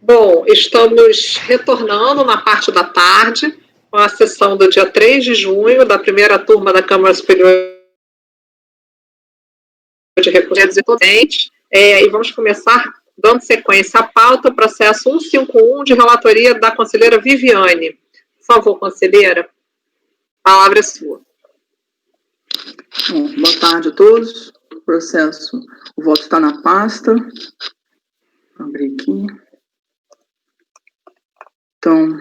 Bom, estamos retornando na parte da tarde com a sessão do dia 3 de junho da primeira turma da Câmara Superior de Recursos Incidentes, e vamos começar dando sequência à pauta, processo 151 de relatoria da conselheira Viviane. Por favor, conselheira, a palavra é sua. Bom, boa tarde a todos. O processo, o voto está na pasta. Vou abrir aqui. Então,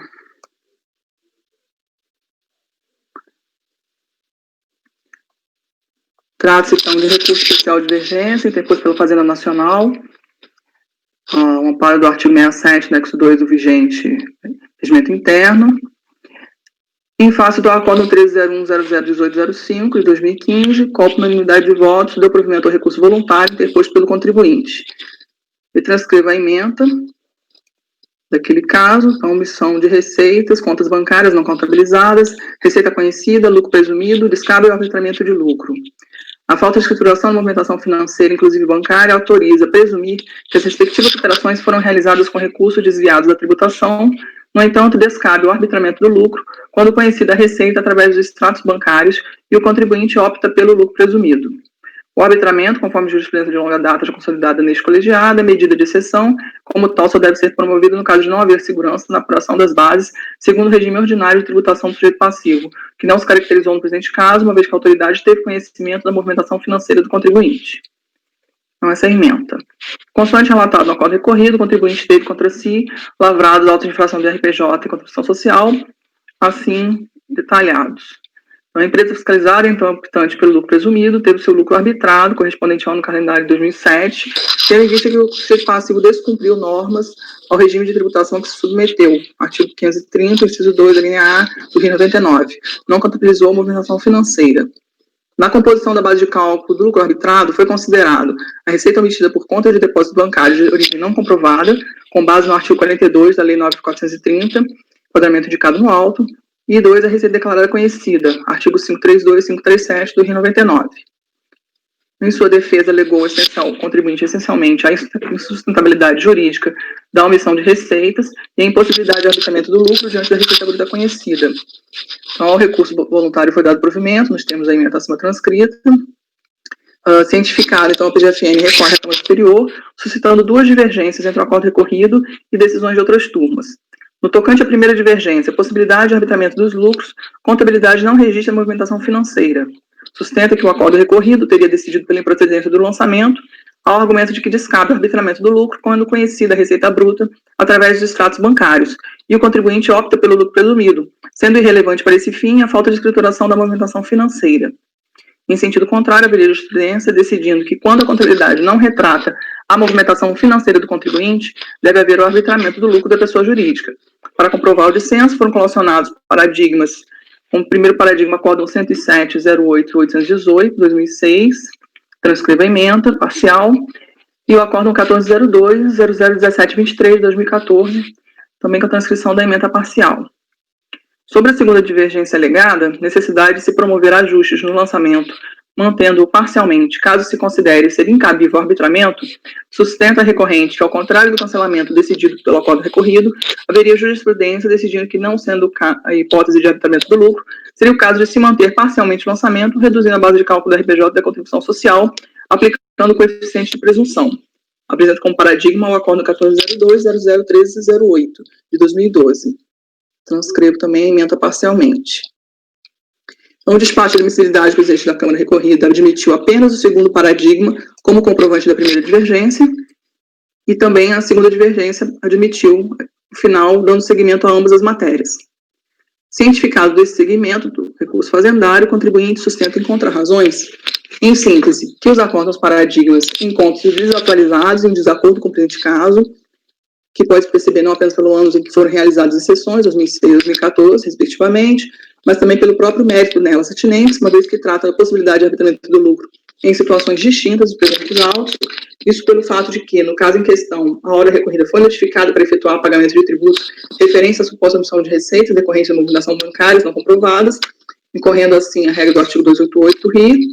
trata-se então de recurso especial de divergência, interposto pela Fazenda Nacional, um amparo do artigo 67, anexo 2 do vigente regimento interno, em face do Acórdão 1301001805 de 2015, com a unanimidade de votos, deu provimento ao recurso voluntário interposto pelo contribuinte. E transcreva a ementa daquele caso, a omissão de receitas, contas bancárias não contabilizadas, receita conhecida, lucro presumido, descabe e arbitramento de lucro. A falta de escrituração da movimentação financeira, inclusive bancária, autoriza presumir que as respectivas operações foram realizadas com recursos desviados da tributação. No entanto, descabe o arbitramento do lucro quando conhecida a receita através dos extratos bancários e o contribuinte opta pelo lucro presumido. O arbitramento, conforme jurisprudência de longa data já consolidada neste colegiado, é medida de exceção, como tal só deve ser promovido no caso de não haver segurança na apuração das bases, segundo o regime ordinário de tributação do sujeito passivo, que não se caracterizou no presente caso, uma vez que a autoridade teve conhecimento da movimentação financeira do contribuinte. Então, essa é a ementa. Consoante relatado no acordo recorrido, o contribuinte teve contra si lavrados autos de infração de RPJ e contribuição social, assim detalhados. A empresa fiscalizada, então, optante pelo lucro presumido, teve seu lucro arbitrado, correspondente ao ano calendário de 2007, tendo em vista que o sujeito passivo descumpriu normas ao regime de tributação que se submeteu, artigo 530, inciso 2, a linha A, do RI 99, não contabilizou a movimentação financeira. Na composição da base de cálculo do lucro arbitrado, foi considerado a receita obtida por conta de depósito bancário de origem não comprovada, com base no artigo 42 da Lei 9.430, enquadramento indicado no auto, e 2, a receita declarada conhecida, artigo 532 e 537 do RI 99. Em sua defesa, alegou o contribuinte essencialmente a insustentabilidade jurídica da omissão de receitas e a impossibilidade de arbitramento do lucro diante da receita bruta conhecida. Então, ao recurso voluntário foi dado provimento, nos termos da emenda acima transcrita. Cientificado, então, a PGFN recorre à Câmara Superior, suscitando duas divergências entre o acordo recorrido e decisões de outras turmas. No tocante à primeira divergência, possibilidade de arbitramento dos lucros, contabilidade não registra a movimentação financeira. Sustenta que o acordo recorrido teria decidido pela improcedência do lançamento, ao argumento de que descabe o arbitramento do lucro quando conhecida a receita bruta através dos extratos bancários, e o contribuinte opta pelo lucro presumido, sendo irrelevante para esse fim a falta de escrituração da movimentação financeira. Em sentido contrário, haveria jurisprudência decidindo que, quando a contabilidade não retrata a movimentação financeira do contribuinte, deve haver o arbitramento do lucro da pessoa jurídica. Para comprovar o dissenso, foram colacionados paradigmas, como o primeiro paradigma, Acórdão 107.08.818, 2006, transcreva a ementa parcial, e o Acórdão 1402.001723, 2014, também com a transcrição da ementa parcial. Sobre a segunda divergência alegada, necessidade de se promover ajustes no lançamento, mantendo-o parcialmente, caso se considere ser incabível o arbitramento, sustenta a recorrente que, ao contrário do cancelamento decidido pelo acordo recorrido, haveria jurisprudência decidindo que, não sendo a hipótese de arbitramento do lucro, seria o caso de se manter parcialmente o lançamento, reduzindo a base de cálculo da RPJ da contribuição social, aplicando o coeficiente de presunção. Apresenta como paradigma o acordo 1402.0013.08, de 2012. Transcrevo também a ementa parcialmente. O despacho de admissibilidade do presidente da Câmara recorrida admitiu apenas o segundo paradigma como comprovante da primeira divergência, e também a segunda divergência admitiu o final, dando seguimento a ambas as matérias. Cientificado desse segmento do recurso fazendário, o contribuinte sustenta em contra-razões, em síntese, que os acordos paradigmas encontram-se desatualizados em desacordo com o presente caso, que pode perceber não apenas pelo ano em que foram realizadas as sessões, 2006 e 2014, respectivamente, mas também pelo próprio mérito nelas atinentes, uma vez que trata da possibilidade de arbitramento do lucro em situações distintas dos presentes autos, isso pelo fato de que, no caso em questão, a hora recorrida foi notificada para efetuar o pagamento de tributos referência à suposta omissão de receitas decorrência de movimentação bancárias não comprovadas, incorrendo assim a regra do artigo 288 do RI.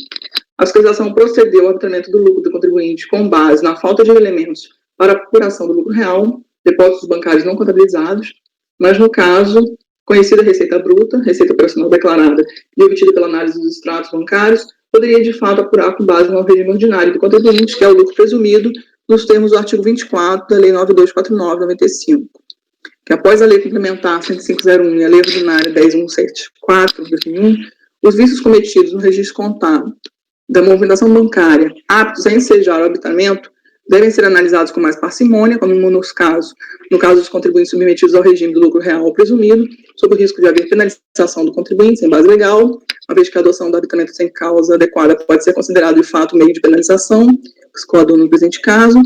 A fiscalização procedeu ao arbitramento do lucro do contribuinte com base na falta de elementos para a apuração do lucro real, depósitos bancários não contabilizados, mas no caso, conhecida receita bruta, receita operacional declarada e obtida pela análise dos extratos bancários, poderia de fato apurar com base no regime ordinário do contribuinte, que é o lucro presumido, nos termos do artigo 24 da Lei 9249/95, que após a Lei Complementar 10501 e a Lei Ordinária 10174/2001, os vícios cometidos no registro contábil da movimentação bancária aptos a ensejar o arbitamento devem ser analisados com mais parcimônia, como no caso dos contribuintes submetidos ao regime do lucro real ou presumido, sob o risco de haver penalização do contribuinte sem base legal, uma vez que a adoção do arbitamento sem causa adequada pode ser considerado, de fato, meio de penalização, escoador no presente caso.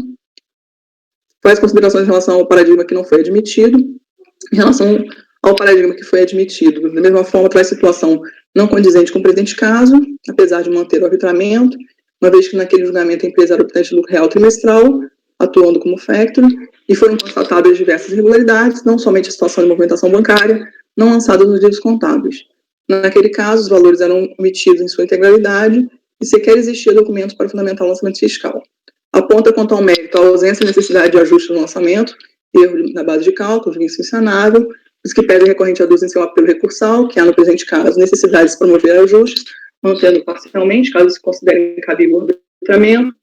Faz considerações em relação ao paradigma que não foi admitido, em relação ao paradigma que foi admitido. Da mesma forma, traz situação não condizente com o presente caso, apesar de manter o arbitramento, uma vez que naquele julgamento a empresa era obtente de lucro real trimestral, atuando como factor, e foram constatadas diversas irregularidades, não somente a situação de movimentação bancária, não lançada nos livros contábeis. Naquele caso, os valores eram omitidos em sua integralidade e sequer existia documentos para fundamentar o lançamento fiscal. Aponta quanto ao mérito a ausência e necessidade de ajuste no lançamento, erro na base de cálculo, vício insanável, os que pedem recorrente aduzem seu apelo recursal, que há no presente caso necessidade de se promover ajustes, mantendo parcialmente, caso se considere cabível o arbitramento.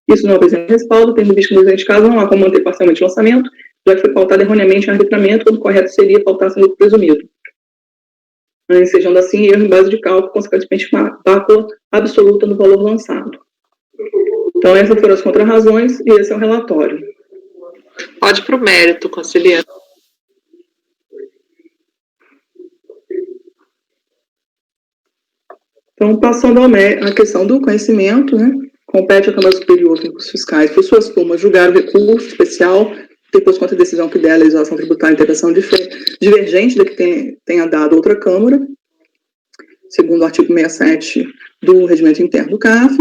Isso não apresenta respaldo, tendo visto que no presente caso não há como manter parcialmente o lançamento, já que foi pautado erroneamente em arbitramento, quando o correto seria pautar sem lucro presumido. Ensejando assim erro em base de cálculo, consequentemente mácula absoluta no valor lançado. Então, essas foram as contrarrazões e esse é o relatório. Pode para o mérito, conselheiro. Então, passando à questão do conhecimento, né, compete à Câmara Superior de Recursos Fiscais, por suas turmas, julgar o recurso especial, depois contra a decisão que der a legislação tributária interpretação divergente da que tenha dado outra Câmara, segundo o artigo 67 do Regimento Interno do CAF.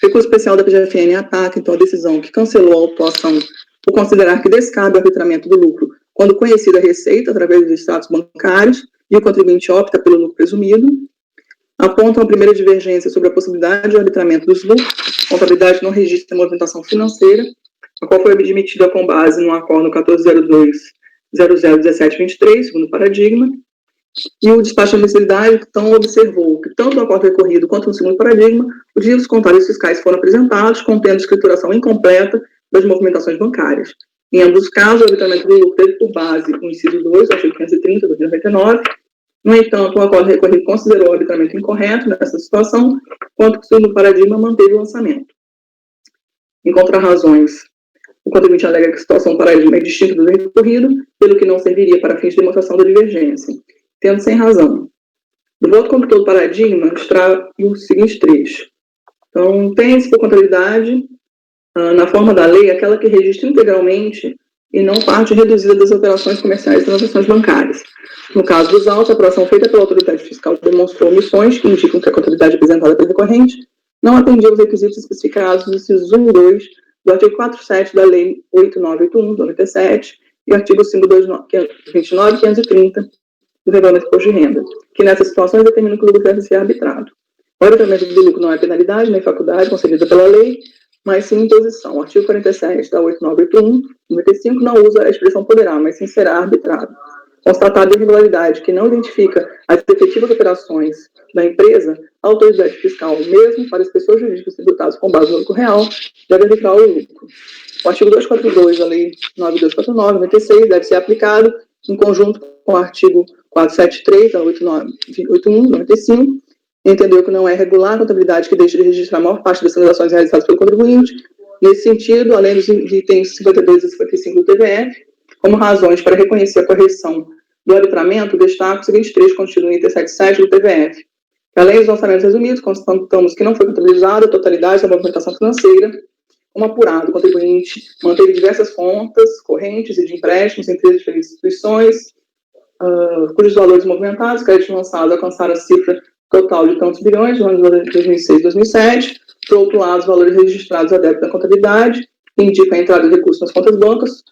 Recurso especial da PGFN ataca, então, a decisão que cancelou a autuação por considerar que descabe o arbitramento do lucro quando conhecida a receita através dos extratos bancários e o contribuinte opta pelo lucro presumido. Apontam a primeira divergência sobre a possibilidade de arbitramento dos lucros, contabilidade que não registra a movimentação financeira, a qual foi admitida com base no acordo 1402-001723, segundo paradigma, e o despacho de admissibilidade então observou que tanto no acordo recorrido quanto no segundo paradigma, os livros contábeis fiscais foram apresentados, contendo escrituração incompleta das movimentações bancárias. Em ambos os casos, o arbitramento do lucro teve por base o inciso 2 do artigo 530 de 2099. No entanto, o acordo recorrido considerou o arbitramento incorreto nessa situação, quanto que o segundo paradigma manteve o lançamento. Em contrarrazões, o contribuinte alega que a situação do paradigma é distinta do recorrido, pelo que não serviria para fins de demonstração da divergência, tendo sem razão. Do voto contra todo paradigma, extrai os seguintes trechos. Então, tem-se por contabilidade, na forma da lei, aquela que registra integralmente e não parte reduzida das operações comerciais e transações bancárias. No caso dos autos, a apuração feita pela autoridade fiscal demonstrou omissões que indicam que a contabilidade apresentada pelo recorrente não atendia os requisitos especificados nos incisos 1 e 2 do artigo 47 da Lei 8981, de 97, e artigo 529 e 530 do Regulamento de Imposto de Renda, que nessas situações determinam que o lucro deve ser arbitrado. O arbitramento do lucro não é penalidade nem faculdade concedida pela lei, mas sim imposição. O artigo 47 da 8981, 95, não usa a expressão poderá, mas sim será arbitrado. Constatada a irregularidade que não identifica as efetivas operações da empresa, a autoridade fiscal, mesmo para as pessoas jurídicas tributadas com base no lucro real, deve arbitrar o lucro. O artigo 242 da Lei 9249, 96, deve ser aplicado em conjunto com o artigo 473 da 8981, 95, entendeu que não é regular a contabilidade que deixa de registrar a maior parte das transações realizadas pelo contribuinte. Nesse sentido, além dos itens 52 e 55 do TVF, como razões para reconhecer a correção do arbitramento, destaco os seguintes trechos constituídos no item 77 do TVF. Além dos lançamentos resumidos, constatamos que não foi contabilizada a totalidade da movimentação financeira. Como apurado, o contribuinte manteve diversas contas correntes e de empréstimos em três diferentes instituições, cujos valores movimentados, créditos lançados, alcançaram a cifra total de tantos bilhões no ano de 2006 e 2007. Por outro lado, os valores registrados a débito da contabilidade indicam a entrada de recursos nas contas bancos,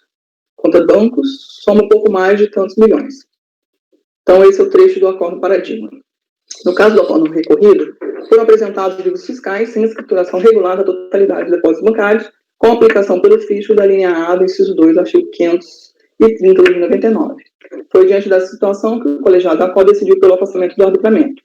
soma um pouco mais de tantos milhões. Então, esse é o trecho do acordo paradigma. No caso do acordo recorrido, foram apresentados livros fiscais sem escrituração regular da totalidade dos depósitos bancários, com aplicação pelo fisco da linha A do inciso 2 do artigo e 30 de 99. Foi diante dessa situação que o colegiado da COL decidiu pelo afastamento do arbitramento.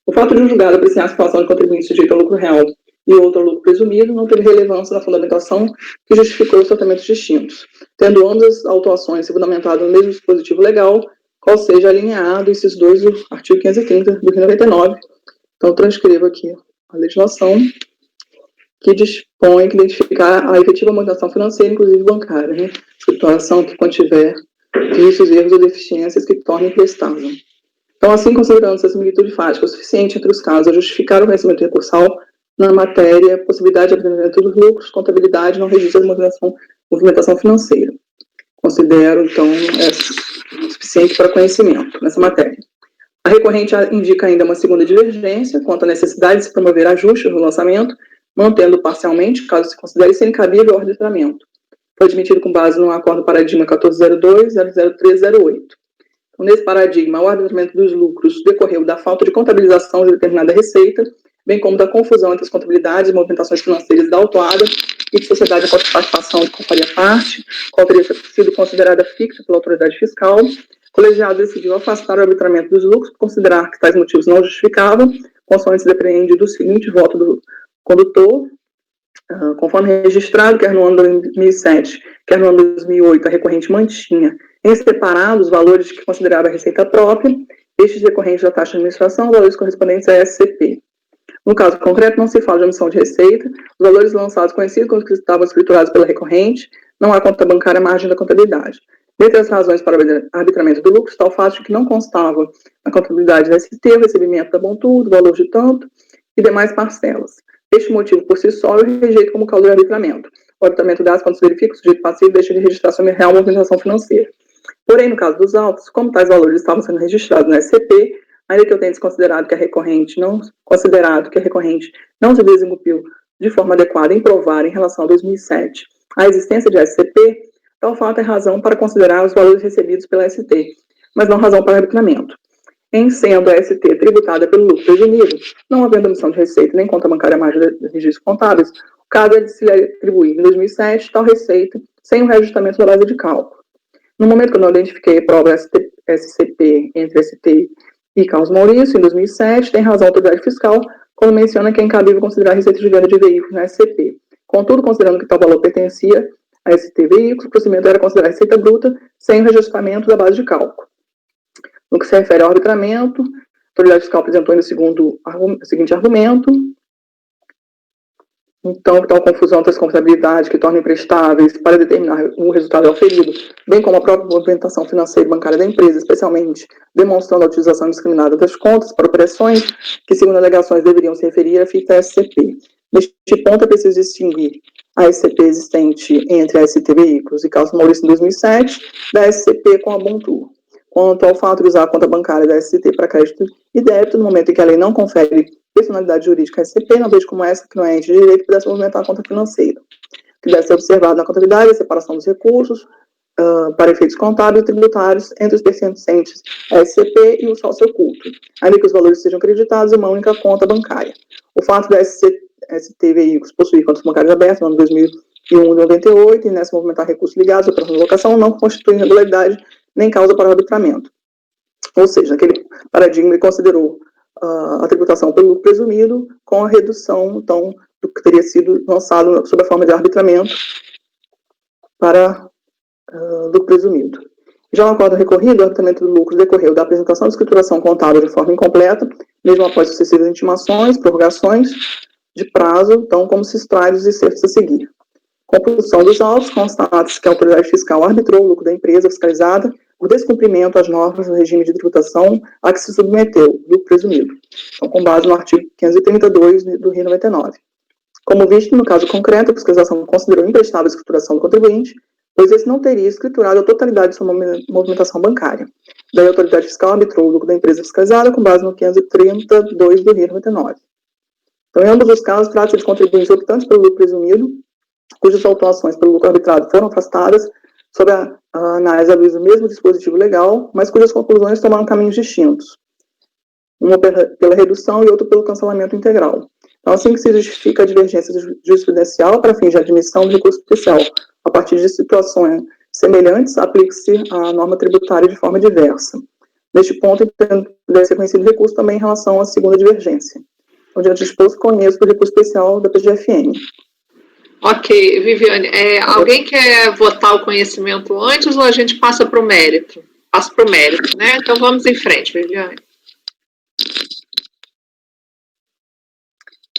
O fato de um julgado apreciar a situação de contribuinte sujeito ao lucro real e outro ao lucro presumido não teve relevância na fundamentação que justificou os tratamentos distintos, tendo ambas as autuações se fundamentado no mesmo dispositivo legal, qual seja alinhado inciso 2 do artigo 530 do Rio 99. Então, transcrevo aqui a legislação que dispõe que identificar a efetiva movimentação financeira, inclusive bancária, né? Situação que contiver vícios, erros ou deficiências que tornem prestável. Então, assim, considerando essa similitude fática o suficiente entre os casos a justificar o vencimento recursal na matéria, possibilidade de apresentamento dos lucros, contabilidade, não registra de movimentação financeira. Considero, então, suficiente para conhecimento nessa matéria. A recorrente indica ainda uma segunda divergência quanto à necessidade de se promover ajustes no lançamento, mantendo parcialmente, caso se considere ser incabível o arbitramento. Foi admitido com base no acordo paradigma 1402-00308. Então, nesse paradigma, o arbitramento dos lucros decorreu da falta de contabilização de determinada receita, bem como da confusão entre as contabilidades e movimentações financeiras da autuada e de sociedade com participação de qual faria parte, qual teria sido considerada fixa pela autoridade fiscal. O colegiado decidiu afastar o arbitramento dos lucros por considerar que tais motivos não justificavam, consoante se depreende do seguinte voto do condutor, conforme registrado, quer no ano de 2007, quer no ano de 2008, a recorrente mantinha em separado os valores que considerava a receita própria, estes decorrentes da taxa de administração, valores correspondentes à SCP. No caso concreto, não se fala de omissão de receita, os valores lançados conhecidos como que estavam escriturados pela recorrente, não há conta bancária à margem da contabilidade. Dentre as razões para o arbitramento do lucro está o fato de que não constava na contabilidade da ST o recebimento da Bontudo, valor de tanto e demais parcelas. Este motivo, por si só, eu rejeito como causa de arbitramento. O arbitramento das quando se verifica o sujeito passivo deixa de registrar sua real movimentação financeira. Porém, no caso dos autos, como tais valores estavam sendo registrados na SCP, ainda que eu tenha desconsiderado que a recorrente não se desenvolveu de forma adequada em provar em relação a 2007 a existência de SCP, tal fato é razão para considerar os valores recebidos pela ST, mas não razão para arbitramento. Em sendo a ST tributada pelo lucro presumido, não havendo omissão de receita nem conta bancária à margem de registros contábeis, o caso é de se lhe atribuir em 2007 tal receita sem o reajustamento da base de cálculo. No momento que eu não identifiquei a prova SCP entre ST e Carlos Maurício, em 2007, tem razão a autoridade fiscal quando menciona que é incabível considerar a receita de venda de veículos na SCP. Contudo, considerando que tal valor pertencia a ST veículos, o procedimento era considerar a receita bruta sem o reajustamento da base de cálculo. No que se refere ao arbitramento, a autoridade fiscal apresentou ainda o seguinte argumento. Então, que tal confusão entre as contabilidades que tornam imprestáveis para determinar o resultado auferido, bem como a própria movimentação financeira e bancária da empresa, especialmente demonstrando a utilização indiscriminada das contas para operações que, segundo alegações, deveriam se referir à fita SCP. Neste ponto, é preciso distinguir a SCP existente entre a ST Veículos e Carlos Maurício em 2007 da SCP com a Bontur. Quanto ao fato de usar a conta bancária da SCT para crédito e débito, no momento em que a lei não confere personalidade jurídica à SCP, não vejo como essa, que não é ente de direito, pudesse movimentar a conta financeira. Que deve ser observado na contabilidade a separação dos recursos para efeitos contábeis e tributários entre os pertencentes à SCP e o sócio oculto, ainda que os valores sejam creditados em uma única conta bancária. O fato da ST Veículos possuir contas bancárias abertas no ano 2001 e 98 e nessa movimentar recursos ligados à operação de locação não constitui irregularidade nem causa para o arbitramento. Ou seja, aquele paradigma considerou a tributação pelo lucro presumido com a redução, então, do que teria sido lançado sob a forma de arbitramento para lucro presumido. Já no acordo recorrido, o arbitramento do lucro decorreu da apresentação de escrituração contábil de forma incompleta, mesmo após sucessivas intimações, prorrogações de prazo, então, como se extrai dos excertos a seguir. Compulsão dos autos, constata-se que a autoridade fiscal arbitrou o lucro da empresa fiscalizada por descumprimento às normas do regime de tributação a que se submeteu, lucro presumido. Então, com base no artigo 532 do Rio 99. Como visto, no caso concreto, a fiscalização considerou imprestável a escrituração do contribuinte, pois esse não teria escriturado a totalidade de sua movimentação bancária. Daí a autoridade fiscal arbitrou o lucro da empresa fiscalizada com base no 532 do Rio 99. Então, em ambos os casos, trata-se de contribuintes optantes pelo lucro presumido, cujas autuações pelo lucro arbitrado foram afastadas sob a análise à luz do mesmo dispositivo legal, mas cujas conclusões tomaram caminhos distintos. Uma pela redução e outra pelo cancelamento integral. Então, assim que se justifica a divergência jurisprudencial para fins de admissão de recurso especial, a partir de situações semelhantes, aplique-se a norma tributária de forma diversa. Neste ponto, deve ser conhecido recurso também em relação à segunda divergência. Então, diante do exposto, conheço o recurso especial da PGFN. Ok, Viviane, alguém quer votar o conhecimento antes ou a gente passa para o mérito? Passa para o mérito, né? Então vamos em frente, Viviane.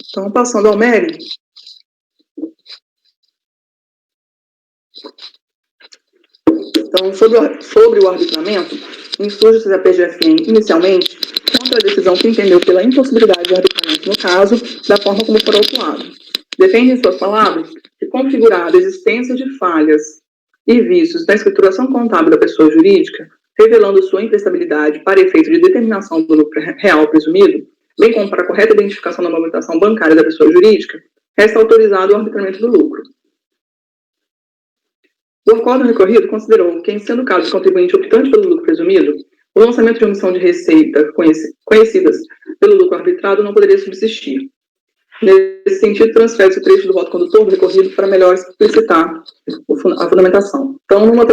Então, passando ao mérito. Então, sobre o arbitramento, insurge-se a PGFN inicialmente contra a decisão que entendeu pela impossibilidade de arbitramento no caso, da forma como for autuado. Defende em suas palavras que, configurada a existência de falhas e vícios na escrituração contábil da pessoa jurídica, revelando sua imprestabilidade para efeito de determinação do lucro real presumido, bem como para a correta identificação da movimentação bancária da pessoa jurídica, resta autorizado o arbitramento do lucro. O acordo recorrido considerou que, em sendo o caso do contribuinte optante pelo lucro presumido, o lançamento de omissão de receita conhecidas pelo lucro arbitrado não poderia subsistir. Nesse sentido, transfere-se o trecho do voto condutor do recorrido para melhor explicitar a fundamentação. Então, numa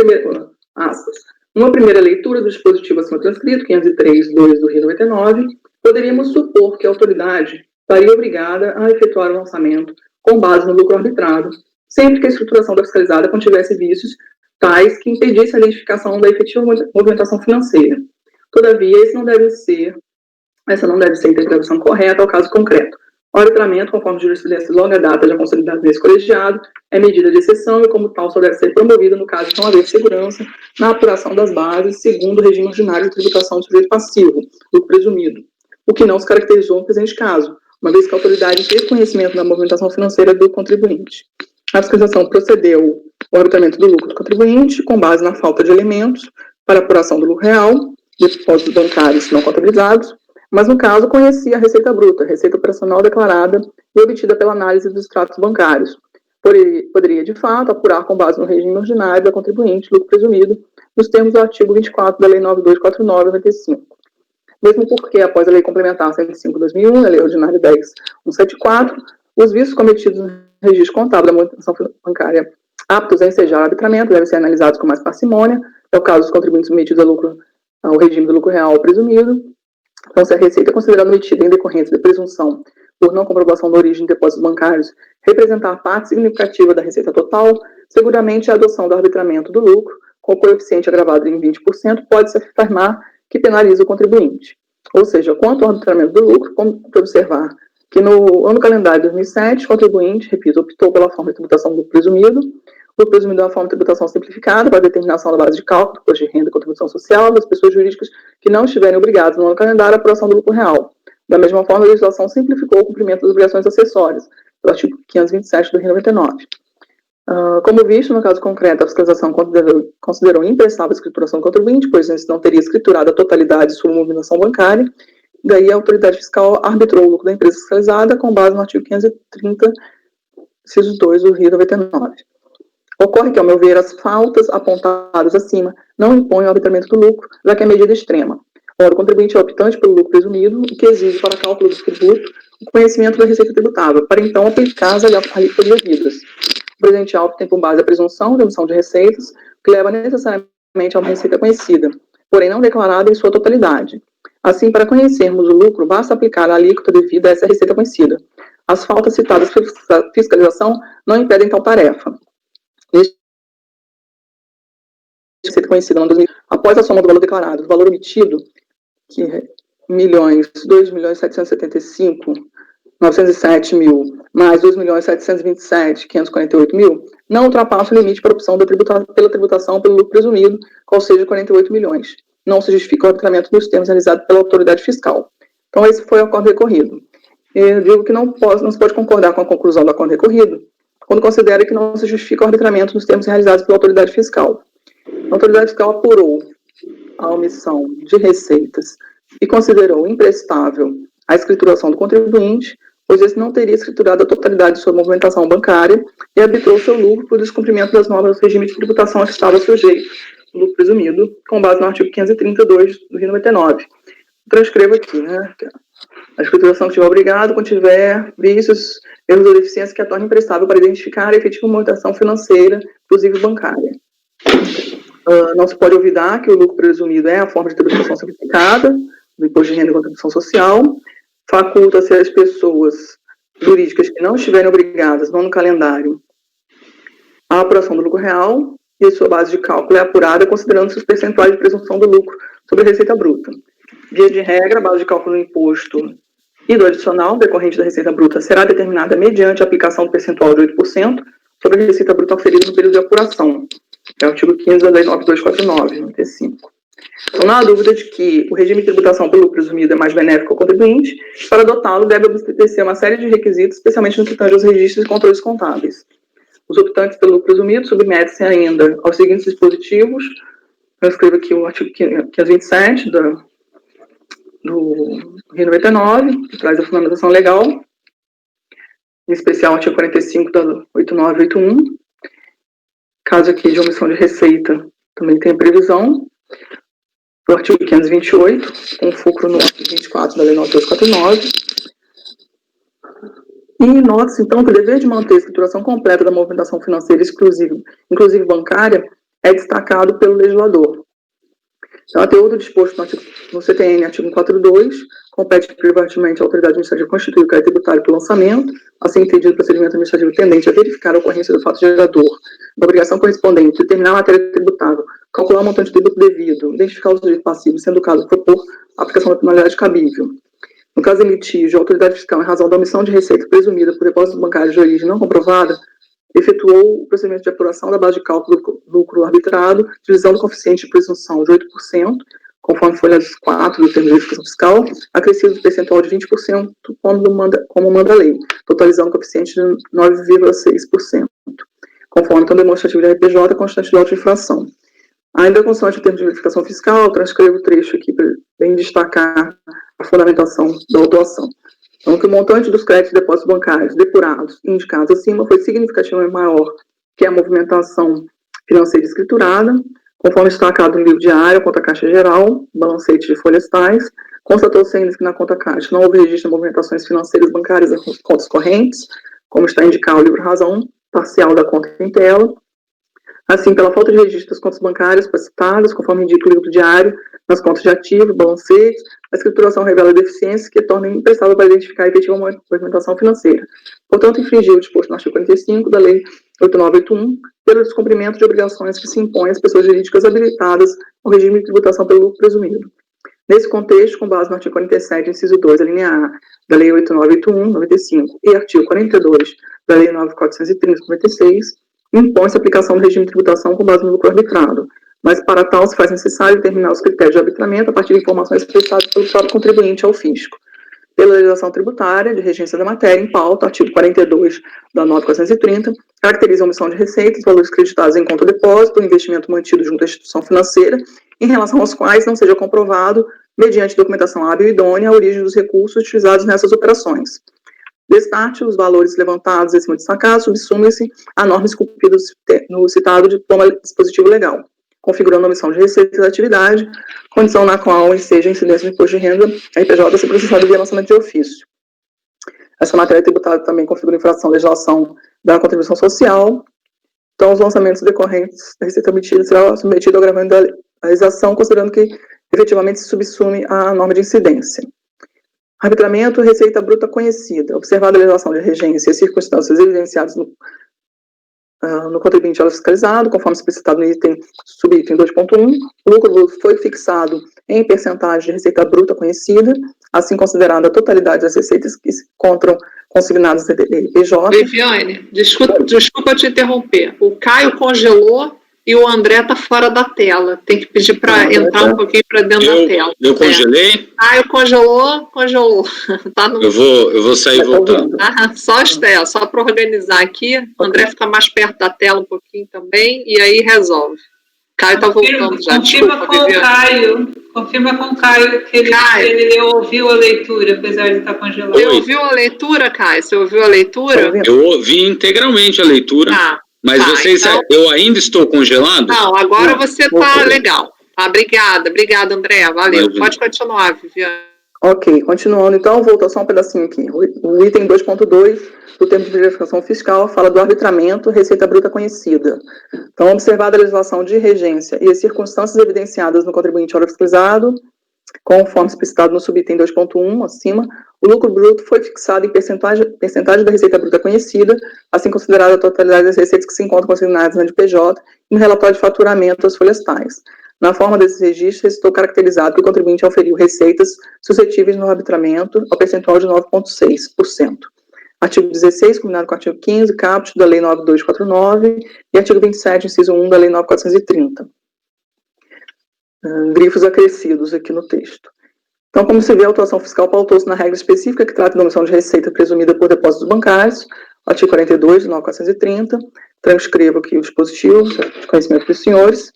primeira leitura do dispositivo acima transcrito, 503.2 do Rio 99, poderíamos supor que a autoridade estaria obrigada a efetuar o lançamento com base no lucro arbitrado, sempre que a estruturação da fiscalizada contivesse vícios tais que impedissem a identificação da efetiva movimentação financeira. Todavia, essa não deve ser a interpretação correta ao caso concreto. O arbitramento, conforme jurisprudência de longa data já consolidada nesse colegiado, é medida de exceção e, como tal, só deve ser promovida no caso de não haver segurança na apuração das bases, segundo o regime ordinário de tributação do sujeito passivo, lucro presumido, o que não se caracterizou no presente caso, uma vez que a autoridade teve conhecimento da movimentação financeira do contribuinte. A fiscalização procedeu ao arbitramento do lucro do contribuinte com base na falta de elementos para apuração do lucro real, depósitos bancários não contabilizados, mas no caso conhecia a receita bruta, receita operacional declarada e obtida pela análise dos extratos bancários. Poderia, de fato, apurar com base no regime ordinário da contribuinte lucro presumido, nos termos do artigo 24 da Lei 9249/95. Mesmo porque, após a Lei Complementar 105/2001, a Lei Ordinária 10.174, os vícios cometidos no registro contábil da movimentação bancária aptos a ensejar arbitramento devem ser analisados com mais parcimônia. É o caso dos contribuintes submetidos ao regime do lucro real presumido. Então, se a receita considerada omitida em decorrência da presunção por não comprovação da origem de depósitos bancários representar parte significativa da receita total, seguramente a adoção do arbitramento do lucro, com o coeficiente agravado em 20%, pode-se afirmar que penaliza o contribuinte. Ou seja, quanto ao arbitramento do lucro, como observar que no ano calendário de 2007, o contribuinte, repito, optou pela forma de tributação do lucro presumido é uma forma de tributação simplificada para a determinação da base de cálculo do imposto de renda e contribuição social das pessoas jurídicas que não estiverem obrigadas no ano calendário à apuração do lucro real. Da mesma forma, a legislação simplificou o cumprimento das obrigações acessórias, pelo artigo 527 do Rio 99. Como visto, no caso concreto, a fiscalização considerou imprestável a escrituração do contribuinte, pois esse não teria escriturado a totalidade de sua movimentação bancária. Daí, a autoridade fiscal arbitrou o lucro da empresa fiscalizada com base no artigo 530, inciso 2 do Rio 99. Ocorre que, ao meu ver, as faltas apontadas acima não impõem o arbitramento do lucro, já que é medida extrema. Ora, o contribuinte é optante pelo lucro presumido, o que exige para cálculo do tributo o conhecimento da receita tributável, para então aplicar as alíquotas devidas. O presente auto tem por base a presunção de omissão de receitas, que leva necessariamente a uma receita conhecida, porém não declarada em sua totalidade. Assim, para conhecermos o lucro, basta aplicar a alíquota devida a essa receita conhecida. As faltas citadas pela fiscalização não impedem tal tarefa. Receita conhecida após a soma do valor declarado, do valor omitido, que é 2.775.907.000 mais 2.727.548.000, não ultrapassa o limite para a opção pela tributação pelo lucro presumido, qual seja 48 milhões. Não se justifica o arbitramento dos termos realizado pela autoridade fiscal. Então, esse foi o acordo recorrido. Eu digo que não se pode concordar com a conclusão do acordo recorrido, quando considera que não se justifica o arbitramento nos termos realizados pela autoridade fiscal. A autoridade fiscal apurou a omissão de receitas e considerou imprestável a escrituração do contribuinte, pois esse não teria escriturado a totalidade de sua movimentação bancária e arbitrou seu lucro por descumprimento das normas do regime de tributação a que estava sujeito, o lucro presumido, com base no artigo 532 do Rio 99. Transcrevo aqui, né? A escrituração que estiver obrigado, quando tiver vícios, erros ou deficiências que a tornem imprestável para identificar a efetiva movimentação financeira, inclusive bancária. Não se pode olvidar que o lucro presumido é a forma de tributação simplificada do imposto de renda e contribuição social, faculta-se às pessoas jurídicas que não estiverem obrigadas, não no calendário, a apuração do lucro real, e a sua base de cálculo é apurada considerando seus percentuais de presunção do lucro sobre a receita bruta. Via de regra, a base de cálculo do imposto e do adicional decorrente da receita bruta será determinada mediante a aplicação do percentual de 8% sobre a receita bruta oferida no período de apuração, que é o artigo 15 da Lei 9249, 95. Então, não há dúvida de que o regime de tributação pelo lucro presumido é mais benéfico ao contribuinte. Para adotá-lo, deve obedecer uma série de requisitos, especialmente no que tange aos registros e controles contábeis. Os optantes pelo lucro presumido submetem-se ainda aos seguintes dispositivos. Eu escrevo aqui o artigo 527 do Rio 99, que traz a fundamentação legal, em especial o artigo 45 da 8981. Caso aqui de omissão de receita, também tem a previsão. O artigo 528, com fulcro no artigo 24 da Lei 9249. E nota-se, então, que o dever de manter a escrituração completa da movimentação financeira inclusive bancária, é destacado pelo legislador. Então, até outro disposto no CTN, artigo 142, compete privativamente à autoridade administrativa constituir o crédito tributário pelo lançamento, assim entendido o procedimento administrativo tendente a verificar a ocorrência do fato gerador, da obrigação correspondente, determinar a matéria tributável, calcular o montante de tributo devido, identificar o sujeito passivo, sendo o caso propor a aplicação da penalidade cabível. No caso de litígio, a autoridade fiscal, em razão da omissão de receita presumida por depósitos bancários de origem não comprovada, efetuou o procedimento de apuração da base de cálculo do lucro arbitrado, divisão do coeficiente de presunção de 8%, conforme folha 4 do termo de verificação fiscal, acrescido do percentual de 20%, como manda a lei, totalizando o coeficiente de 9,6%, conforme então demonstrativo de RPJ constante de auto-infração. Ainda constante o termo de verificação fiscal, transcrevo o trecho aqui para bem destacar a fundamentação da autuação. Então, que o montante dos créditos e depósitos bancários depurados e indicados acima foi significativamente maior que a movimentação financeira escriturada, conforme destacado no livro diário, a conta caixa geral, balancete de folhas tais, constatou-se ainda que na conta caixa não houve registro de movimentações financeiras bancárias das contas correntes, como está indicado o livro razão parcial da conta em tela. Assim, pela falta de registro das contas bancárias citadas, conforme indica o livro diário, nas contas de ativo, balancetes, a escrituração revela deficiências que tornam imprestável para identificar a efetiva movimentação financeira. Portanto, infringiu o disposto no artigo 45 da Lei 8981 pelo descumprimento de obrigações que se impõem às pessoas jurídicas habilitadas ao regime de tributação pelo lucro presumido. Nesse contexto, com base no artigo 47, inciso 2, a linha A, da Lei 8981, 95, e artigo 42, da Lei 9430, 96, impõe-se a aplicação do regime de tributação com base no lucro arbitrado, mas para tal se faz necessário determinar os critérios de arbitramento a partir de informações prestadas pelo próprio contribuinte ao fisco. Pela legislação tributária de regência da matéria, em pauta, artigo 42 da 9430, caracteriza a omissão de receitas, valores creditados em conta depósito, ou investimento mantido junto à instituição financeira, em relação aos quais não seja comprovado, mediante documentação hábil e idônea, a origem dos recursos utilizados nessas operações. Destarte, os valores levantados acima destacados subsumem-se a normas esculpidas no citado diploma dispositivo legal, configurando a omissão de receitas da atividade, condição na qual seja a incidência do imposto de renda, a RPJ ser processada via lançamento de ofício. Essa matéria tributária também configura infração à legislação da contribuição social. Então, os lançamentos decorrentes da receita obtida serão submetidos ao agravamento da legislação, considerando que efetivamente se subsume a norma de incidência. Arbitramento, receita bruta conhecida. Observada a legislação de regência e as circunstâncias evidenciadas no contribuinte fiscalizado, conforme explicitado no subitem 2.1, o lucro bruto foi fixado em percentagem de receita bruta conhecida, assim considerada a totalidade das receitas que se encontram consignadas no PJ. Viviane, desculpa te interromper. O Caio congelou e o André está fora da tela. Tem que pedir para entrar um pouquinho para dentro da tela. Eu congelei? Caio congelou. Tá no... eu vou sair voltando. Só as telas, só para organizar aqui. O André fica mais perto da tela um pouquinho também e aí resolve. Caio está voltando já. Confirma com o Caio que ele ouviu a leitura, apesar de estar congelado. Você ouviu a leitura, Caio? Você ouviu a leitura? Eu ouvi integralmente a leitura. Mas vocês, então... eu ainda estou congelado? Não, agora você está legal. Obrigada, André. Valeu. Pode continuar, Viviane. Ok, continuando. Então, voltou só um pedacinho aqui. O item 2.2 o termo de verificação fiscal fala do arbitramento receita bruta conhecida. Então, observada a legislação de regência e as circunstâncias evidenciadas no contribuinte ora fiscalizado, conforme explicitado no subitem 2.1 acima, o lucro bruto foi fixado em percentagem da receita bruta conhecida, assim considerada a totalidade das receitas que se encontram consignadas na DPJ e no relatório de faturamento das folhas tais. Na forma desses registros, estou caracterizado que o contribuinte auferiu receitas suscetíveis no arbitramento ao percentual de 9,6%. Artigo 16, combinado com o artigo 15, caput da Lei 9249 e artigo 27, inciso 1 da Lei 9430. Grifos acrescidos aqui no texto. Então, como se vê, a autuação fiscal pautou-se na regra específica que trata da omissão de receita presumida por depósitos bancários, artigo 42 de 9430. Transcrevo aqui o dispositivo, de conhecimento dos senhores.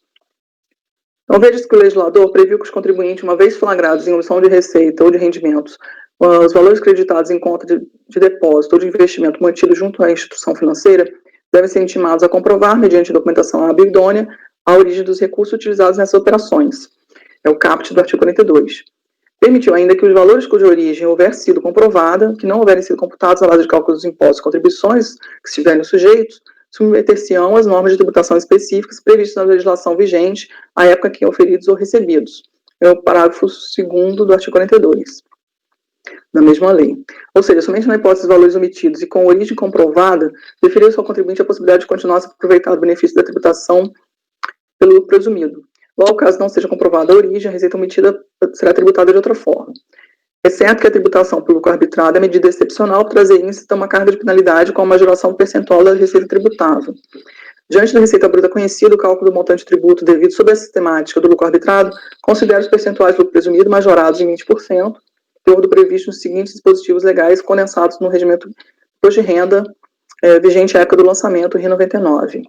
Então, veja-se que o legislador previu que os contribuintes, uma vez flagrados em omissão de receita ou de rendimentos, os valores creditados em conta de depósito ou de investimento mantido junto à instituição financeira devem ser intimados a comprovar, mediante documentação hábil e idônea, a origem dos recursos utilizados nessas operações. É o caput do artigo 42. Permitiu ainda que os valores cuja origem houver sido comprovada, que não houverem sido computados à base de cálculo dos impostos e contribuições que estiverem sujeitos, submeter-se-ão às normas de tributação específicas previstas na legislação vigente à época em que oferidos ou recebidos. É o parágrafo 2º do artigo 42 da mesma lei. Ou seja, somente na hipótese de valores omitidos e com origem comprovada, deferiu-se ao contribuinte a possibilidade de continuar a se aproveitar do benefício da tributação pelo lucro presumido. Logo, caso não seja comprovada a origem, a receita omitida será tributada de outra forma. Exceto que a tributação pelo lucro arbitrado é medida excepcional, trazer íncita uma carga de penalidade com a majoração percentual da receita tributável. Diante da receita bruta conhecida, o cálculo do montante de tributo devido sob a sistemática do lucro arbitrado considera os percentuais do lucro presumido majorados em 20%, teor do previsto nos seguintes dispositivos legais condensados no regimento de imposto de renda vigente à época do lançamento, RI 99.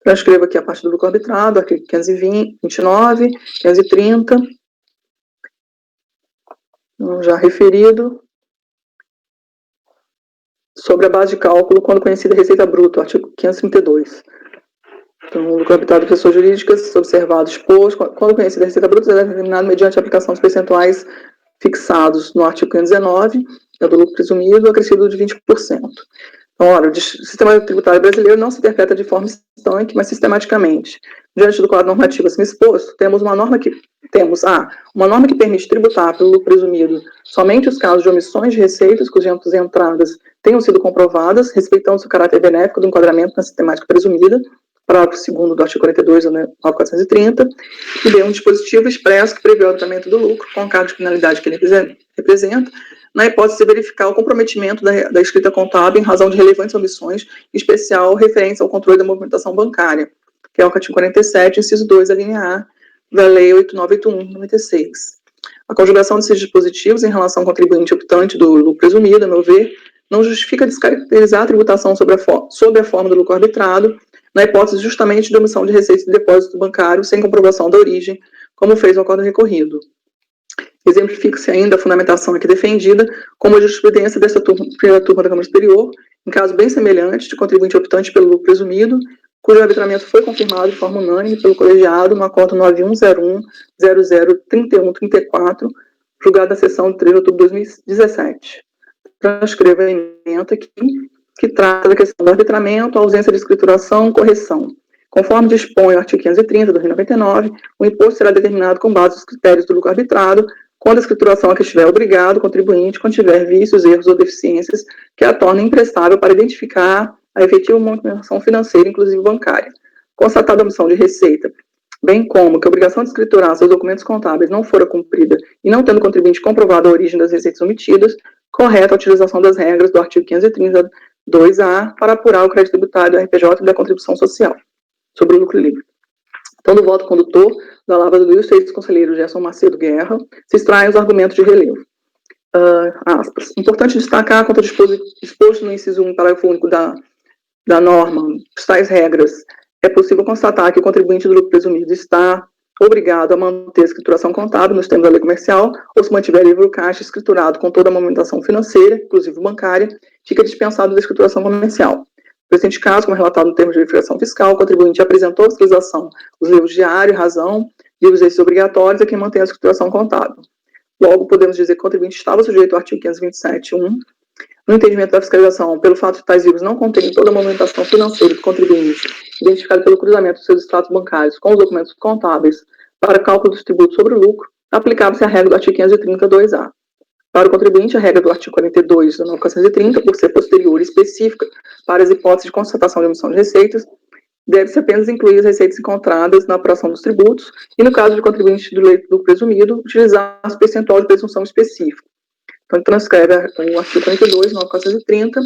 Transcrevo aqui a parte do lucro arbitrado, artigo 529, 530, já referido, sobre a base de cálculo quando conhecida a receita bruta, artigo 532. Então, o lucro arbitrado de pessoas jurídicas, observado exposto, quando conhecida a receita bruta, será determinado mediante a aplicação dos percentuais fixados no artigo 519, é do lucro presumido, acrescido de 20%. Então, olha, o sistema tributário brasileiro não se interpreta de forma estanque, mas sistematicamente. Diante do quadro normativo assim exposto, temos uma norma que permite tributar pelo lucro presumido somente os casos de omissões de receitas cujas entradas tenham sido comprovadas, respeitando-se o caráter benéfico do enquadramento na sistemática presumida, parágrafo 2º do artigo 42 da 9430, e B, um dispositivo expresso que prevê o tratamento do lucro com a carga de penalidade que ele representa, na hipótese de verificar o comprometimento da escrita contábil em razão de relevantes omissões, em especial referentes ao controle da movimentação bancária, que é o artigo 47, inciso 2, a linha A, da Lei 8981, 96. A conjugação desses dispositivos em relação ao contribuinte optante do lucro presumido, a meu ver, não justifica descaracterizar a tributação sob a forma do lucro arbitrado, na hipótese justamente de omissão de receita de depósito bancário sem comprovação da origem, como fez o acordo recorrido. Exemplifica-se ainda a fundamentação aqui defendida como a jurisprudência desta primeira turma da Câmara Superior, em caso bem semelhante de contribuinte optante pelo lucro presumido, cujo arbitramento foi confirmado de forma unânime pelo colegiado no acordo 9101003134, julgado na sessão de 3 de outubro de 2017. Transcrevo a emenda aqui, que trata da questão do arbitramento, ausência de escrituração, correção. Conforme dispõe o artigo 530 do RI 99, o imposto será determinado com base nos critérios do lucro arbitrado, quando a escrituração a que estiver obrigado o contribuinte, quando tiver vícios, erros ou deficiências que a tornem imprestável para identificar a efetiva movimentação financeira, inclusive bancária. Constatada a omissão de receita, bem como que a obrigação de escriturar seus documentos contábeis não fora cumprida e não tendo o contribuinte comprovado a origem das receitas omitidas, correta a utilização das regras do artigo 532-A para apurar o crédito tributário do RPJ e da contribuição social sobre o lucro livre. Então, do voto condutor da lavra do ilustre ex-conselheiro Gerson Macedo Guerra, se extraem os argumentos de relevo. Aspas. Importante destacar, quanto exposto no inciso 1, parágrafo único da norma, tais regras, é possível constatar que o contribuinte do lucro presumido está obrigado a manter a escrituração contábil nos termos da lei comercial, ou se mantiver livro caixa escriturado com toda a movimentação financeira, inclusive bancária, fica dispensado da escrituração comercial. No presente caso, como relatado no termo de verificação fiscal, o contribuinte apresentou a fiscalização dos livros diário, razão, livros esses obrigatórios a quem mantém a escrituração contábil. Logo, podemos dizer que o contribuinte estava sujeito ao artigo 527.1 no entendimento da fiscalização, pelo fato de tais livros não conterem toda a movimentação financeira do contribuinte, identificada pelo cruzamento dos seus extratos bancários com os documentos contábeis para cálculo dos tributos sobre o lucro, aplicava-se a regra do artigo 530-2A. Para o contribuinte, a regra do artigo 42 da 9430, por ser posterior e específica para as hipóteses de constatação de omissão de receitas, deve-se apenas incluir as receitas encontradas na apuração dos tributos e, no caso de contribuinte do lucro presumido, utilizar o percentual de presunção específico. Então, ele transcreve o artigo 42, 9430,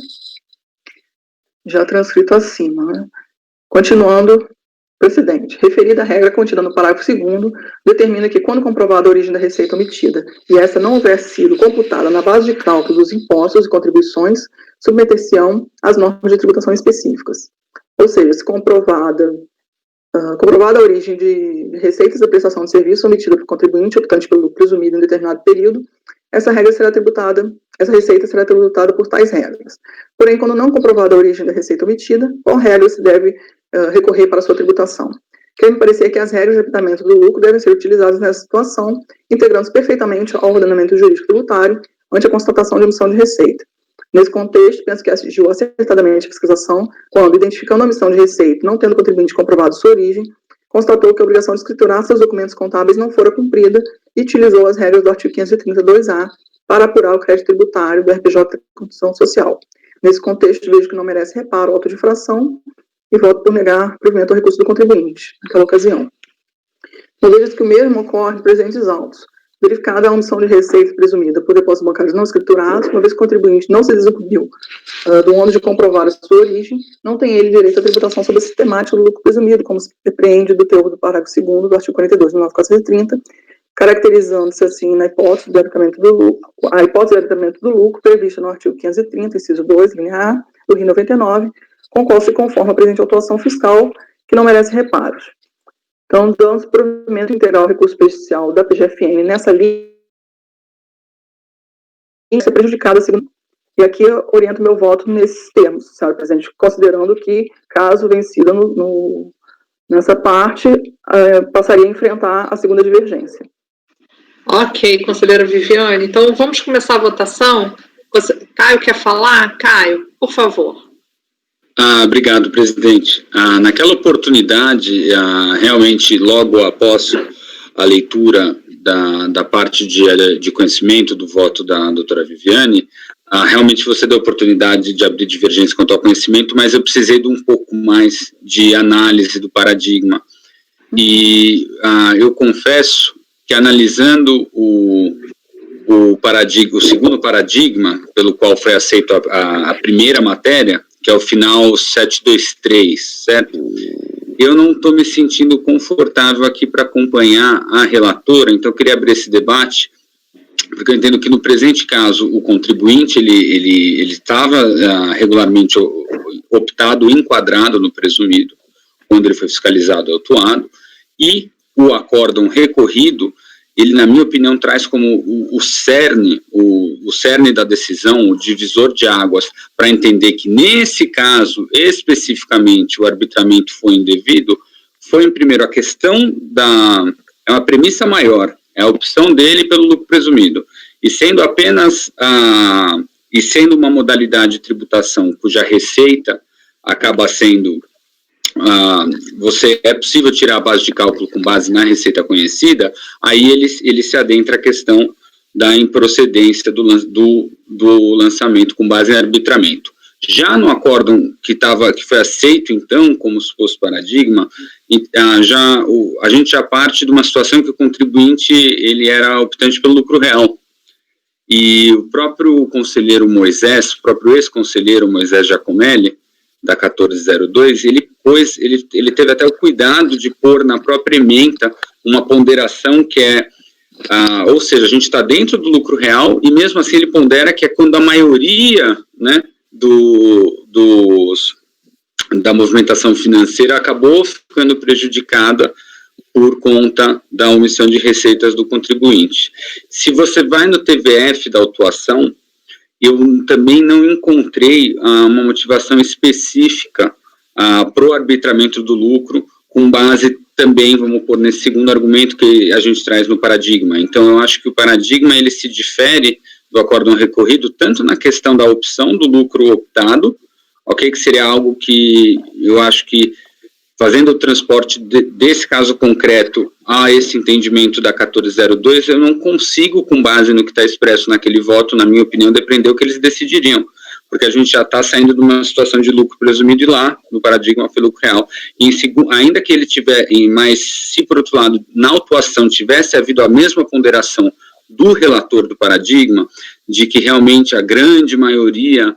já transcrito acima. Né? Continuando, precedente. Referida a regra contida no parágrafo 2º, determina que, quando comprovada a origem da receita omitida e essa não houver sido computada na base de cálculo dos impostos e contribuições, submeter-se-ão às normas de tributação específicas. Ou seja, se comprovada a origem de receitas da prestação de serviço omitida por contribuinte optante pelo lucro presumido em determinado período, essa receita será tributada por tais regras. Porém, quando não comprovada a origem da receita omitida, qual regra se deve recorrer para sua tributação? Quer me parecer que as regras de apitamento do lucro devem ser utilizadas nessa situação, integrando-se perfeitamente ao ordenamento jurídico tributário ante a constatação de omissão de receita. Nesse contexto, penso que atingiu acertadamente a fiscalização quando, identificando a omissão de receita, não tendo o contribuinte comprovado sua origem, constatou que a obrigação de escriturar seus documentos contábeis não fora cumprida e utilizou as regras do artigo 532-A para apurar o crédito tributário do RPJ da Constituição Social. Nesse contexto, vejo que não merece reparo o auto de infração e voto por negar provimento ao recurso do contribuinte, naquela ocasião. Uma vez que o mesmo ocorre em presentes autos, verificada a omissão de receita presumida por depósitos bancários não escriturados, uma vez que o contribuinte não se desincumbiu do ônus de comprovar a sua origem, não tem ele direito à tributação sobre a sistemática do lucro presumido, como se depreende do teor do parágrafo 2º do artigo 42 do 9430, caracterizando-se assim na hipótese de abritamento do lucro, a hipótese de abritamento do lucro prevista no artigo 530, inciso 2, linha A, do RI 99, com o qual se conforma a presente autuação fiscal, que não merece reparos. Então, dando-se provimento integral ao recurso especial da PGFN nessa linha, ser prejudicada, e aqui eu oriento meu voto nesses termos, senhora presidente, considerando que, caso vencida nessa parte, passaria a enfrentar a segunda divergência. Ok, conselheira Viviane. Então, vamos começar a votação. Caio quer falar? Caio, por favor. Obrigado, presidente. Naquela oportunidade, realmente, logo após a leitura da parte de conhecimento do voto da doutora Viviane, realmente você deu a oportunidade de abrir divergência quanto ao conhecimento, mas eu precisei de um pouco mais de análise do paradigma. E eu confesso que, analisando o segundo paradigma, pelo qual foi aceito a primeira matéria, que é o final 723, certo? Eu não estou me sentindo confortável aqui para acompanhar a relatora, então eu queria abrir esse debate, porque eu entendo que no presente caso o contribuinte ele estava regularmente optado, enquadrado no presumido, quando ele foi fiscalizado e autuado, e o acórdão recorrido, ele, na minha opinião, traz como o cerne da decisão, o divisor de águas, para entender que, nesse caso, especificamente, o arbitramento foi indevido, foi, primeiro, a questão é uma premissa maior, é a opção dele pelo lucro presumido, e sendo sendo uma modalidade de tributação cuja receita acaba sendo... é possível tirar a base de cálculo com base na receita conhecida, aí ele se adentra a questão da improcedência do lançamento com base em arbitramento. Já no acórdão que foi aceito, então, como suposto paradigma, a gente já parte de uma situação que o contribuinte ele era optante pelo lucro real. E o próprio conselheiro Moisés, o próprio ex-conselheiro Moisés Giacomelli, da 1402, ele teve até o cuidado de pôr na própria ementa uma ponderação que ou seja, a gente está dentro do lucro real e mesmo assim ele pondera que é quando a maioria, né, da movimentação financeira acabou ficando prejudicada por conta da omissão de receitas do contribuinte. Se você vai no TVF da autuação, eu também não encontrei uma motivação específica para o arbitramento do lucro, com base também, vamos pôr nesse segundo argumento que a gente traz no paradigma. Então, eu acho que o paradigma ele se difere do acórdão recorrido, tanto na questão da opção do lucro optado, ok, que seria algo que eu acho que, fazendo o transporte desse caso concreto a esse entendimento da 1402, eu não consigo, com base no que está expresso naquele voto, na minha opinião, depender o que eles decidiriam, porque a gente já está saindo de uma situação de lucro presumido e lá, no paradigma, foi lucro real. E ainda que ele tiver, mas se por outro lado, na autuação tivesse havido a mesma ponderação do relator do paradigma, de que realmente a grande maioria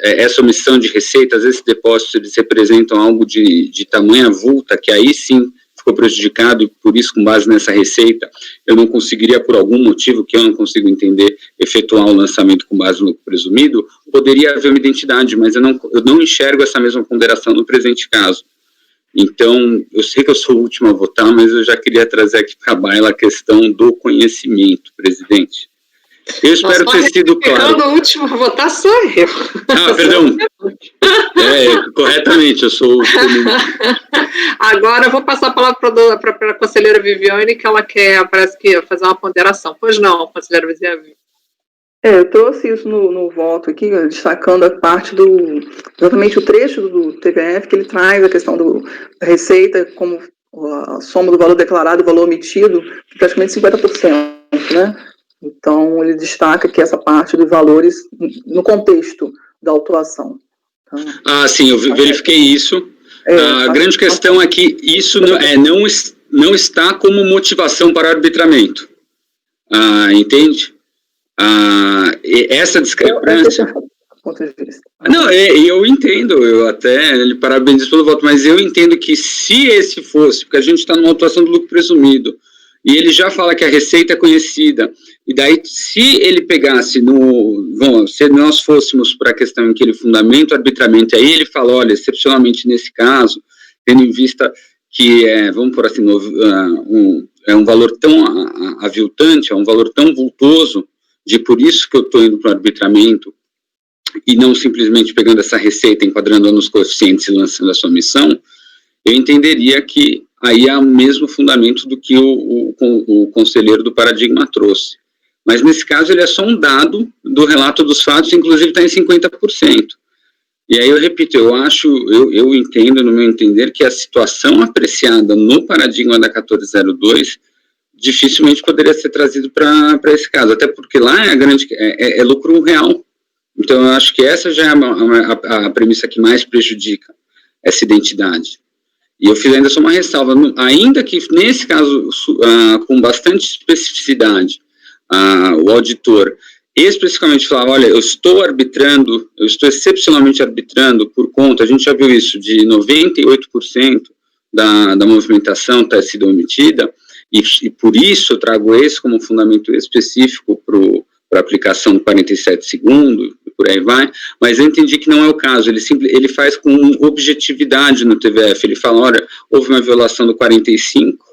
essa omissão de receitas, esses depósitos, eles representam algo de tamanha vulta, que aí sim ficou prejudicado, e por isso, com base nessa receita, eu não conseguiria, por algum motivo que eu não consigo entender, efetuar o lançamento com base no lucro presumido, poderia haver uma identidade, mas eu não enxergo essa mesma ponderação no presente caso. Então, eu sei que eu sou o último a votar, mas eu já queria trazer aqui para a baila a questão do conhecimento, presidente. Eu espero ter sido claro. O último a votar sou eu. Ah, perdão. Corretamente, eu sou o Agora eu vou passar a palavra para a conselheira Viviane, que ela parece que fazer uma ponderação. Pois não, conselheira Viviane. Eu trouxe isso no voto aqui, destacando a parte exatamente o trecho do TPF, que ele traz a questão da receita como a soma do valor declarado e valor omitido, praticamente 50%, né? Então, ele destaca que essa parte dos valores no contexto da autuação. Então, sim, eu verifiquei isso. A grande questão é que isso não está como motivação para arbitramento. Entende? Essa discrepância... Não, eu entendo, eu até lhe parabenizo pelo voto, mas eu entendo que se esse fosse, porque a gente está numa autuação do lucro presumido, e ele já fala que a receita é conhecida, e daí, se ele pegasse se nós fôssemos para a questão em que ele fundamenta o arbitramento, aí ele fala, olha, excepcionalmente nesse caso, tendo em vista que vamos por assim, é um valor tão aviltante, é um valor tão vultoso, de por isso que eu estou indo para o arbitramento, e não simplesmente pegando essa receita, enquadrando nos coeficientes e lançando a sua missão, eu entenderia que aí há o mesmo fundamento do que o conselheiro do paradigma trouxe. Mas, nesse caso, ele é só um dado do relato dos fatos, inclusive está em 50%. E aí, eu repito, eu entendo, no meu entender, que a situação apreciada no paradigma da 1402 dificilmente poderia ser trazido para esse caso, até porque lá é lucro real. Então, eu acho que essa já é a premissa que mais prejudica essa identidade. E eu fiz ainda só uma ressalva, ainda que nesse caso, com bastante especificidade, o auditor especificamente falava, olha, eu estou excepcionalmente arbitrando por conta, a gente já viu isso, de 98% da movimentação ter sido omitida, e por isso eu trago esse como fundamento específico para a aplicação do 47 segundos, e por aí vai, mas eu entendi que não é o caso, ele faz com objetividade no TVF, ele fala, olha, houve uma violação do 45,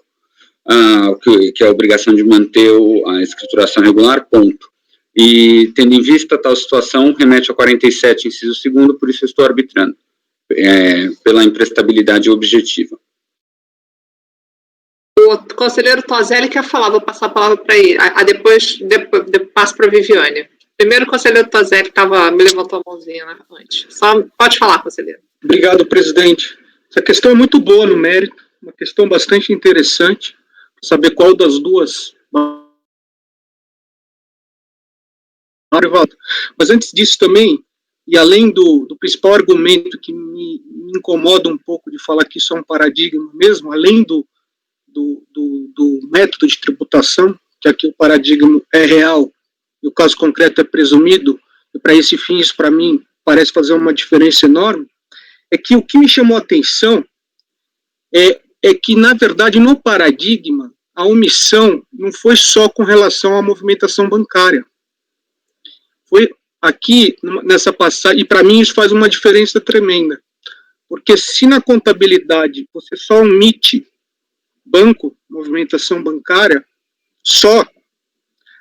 que é a obrigação de manter a escrituração regular, ponto. E, tendo em vista tal situação, remete ao 47, inciso 2º, por isso eu estou arbitrando, pela imprestabilidade objetiva. O conselheiro Tozelli quer falar, vou passar a palavra para ele, depois passo para a Viviane. Primeiro o conselheiro Tozelli me levantou a mãozinha, né, antes. Pode falar, conselheiro. Obrigado, presidente. Essa questão é muito boa no mérito, uma questão bastante interessante, saber qual das duas... Mas antes disso também, e além do principal argumento que me incomoda um pouco de falar que isso é um paradigma mesmo, além do método de tributação, que aqui o paradigma é real, e o caso concreto é presumido, e para esse fim, isso para mim parece fazer uma diferença enorme, é que o que me chamou a atenção é que, na verdade, no paradigma, a omissão não foi só com relação à movimentação bancária. Foi aqui, nessa passagem, e para mim isso faz uma diferença tremenda, porque se na contabilidade você só omite banco, movimentação bancária, só,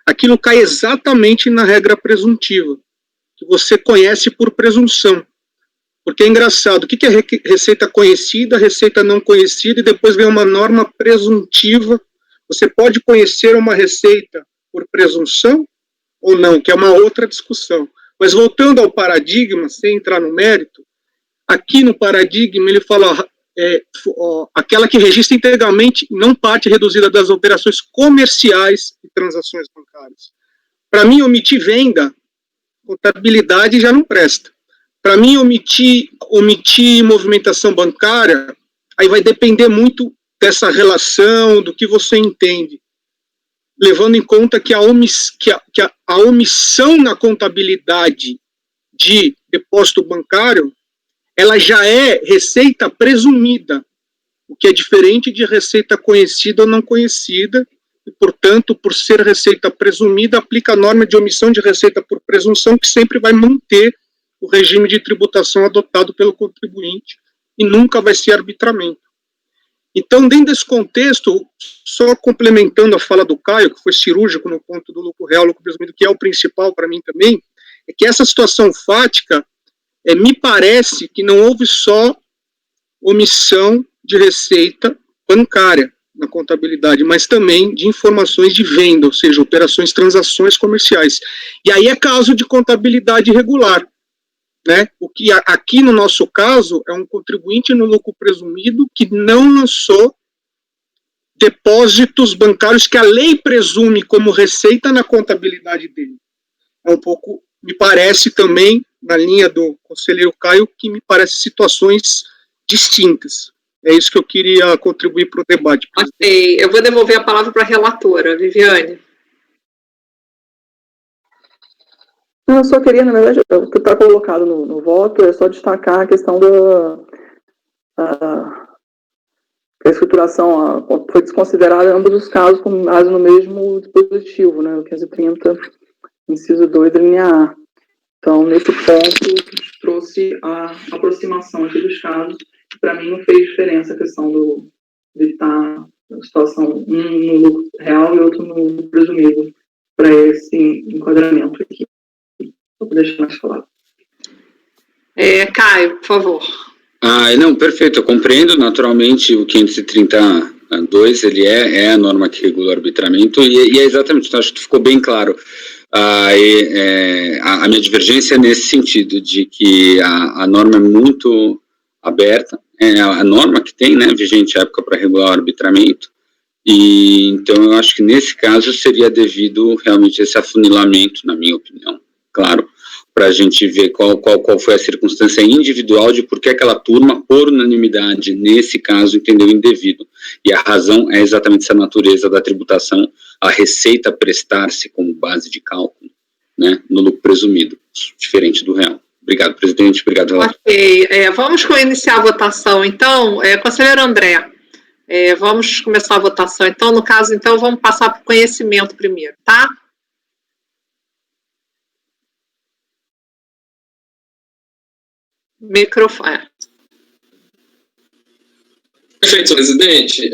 aquilo cai exatamente na regra presuntiva, que você conhece por presunção. Porque é engraçado, o que é receita conhecida, receita não conhecida, e depois vem uma norma presuntiva. Você pode conhecer uma receita por presunção, ou não, que é uma outra discussão. Mas voltando ao paradigma, sem entrar no mérito, aqui no paradigma ele fala aquela que registra integralmente, não parte reduzida das operações comerciais e transações bancárias. Para mim, omitir venda, contabilidade já não presta. Para mim, omitir movimentação bancária, aí vai depender muito dessa relação, do que você entende, levando em conta que a omissão na contabilidade de depósito bancário, ela já é receita presumida, o que é diferente de receita conhecida ou não conhecida, e, portanto, por ser receita presumida, aplica a norma de omissão de receita por presunção, que sempre vai manter o regime de tributação adotado pelo contribuinte, e nunca vai ser arbitramento. Então, dentro desse contexto, só complementando a fala do Caio, que foi cirúrgico no ponto do lucro real, lucro presumido, que é o principal para mim também, é que essa situação fática, me parece que não houve só omissão de receita bancária na contabilidade, mas também de informações de venda, ou seja, operações, transações comerciais. E aí é caso de contabilidade irregular, né? O que aqui no nosso caso é um contribuinte no lucro presumido que não lançou depósitos bancários que a lei presume como receita na contabilidade dele. É um pouco, me parece também, na linha do conselheiro Caio, que me parece situações distintas. É isso que eu queria contribuir para o debate. Ok, eu vou devolver a palavra para a relatora, Viviane. Eu só queria, na verdade, o que está colocado no voto é só destacar a questão da escrituração foi desconsiderada em ambos os casos com base no mesmo dispositivo, né, o 530, inciso 2, linha A. Então, nesse ponto, trouxe a aproximação aqui dos casos, que para mim não fez diferença a questão de estar na situação, um no lucro real e outro no lucro presumido, para esse enquadramento aqui. Vou deixar mais claro. Caio, por favor. Não, perfeito, eu compreendo naturalmente o 532, ele é a norma que regula o arbitramento, e é exatamente, então, acho que ficou bem claro. A minha divergência é nesse sentido, de que a norma é muito aberta, é a norma que tem, né, vigente à época para regular o arbitramento, e então eu acho que nesse caso seria devido realmente esse afunilamento, na minha opinião, claro, para a gente ver qual foi a circunstância individual de por que aquela turma, por unanimidade, nesse caso, entendeu indevido. E a razão é exatamente essa natureza da tributação, a receita prestar-se como base de cálculo, né, no lucro presumido, diferente do real. Obrigado, presidente. Obrigado, relator. Ok, vamos iniciar a votação, então. Conselheiro André, vamos começar a votação. Então, no caso, então, vamos passar para o conhecimento primeiro, tá? Microfone. Perfeito, presidente.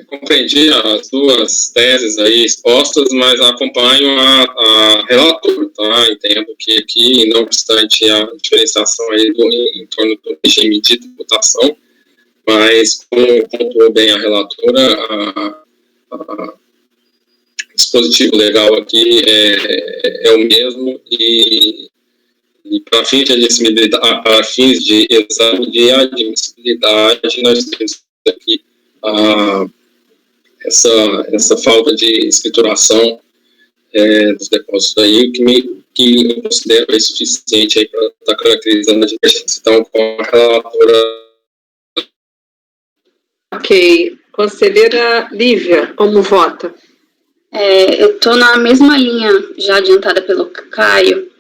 Compreendi as duas teses aí expostas, mas acompanho a relatora, tá? Entendo que aqui, não obstante a diferenciação aí em torno do regime de tributação, mas como pontuou bem a relatora, o dispositivo legal aqui é o mesmo e para fins de exame de admissibilidade, nós temos aqui essa falta de escrituração dos depósitos aí, que eu considero suficiente aí para estar caracterizando a divergência. Então, com a relatora. Ok. Conselheira Lívia, como vota? Eu estou na mesma linha já adiantada pelo Caio.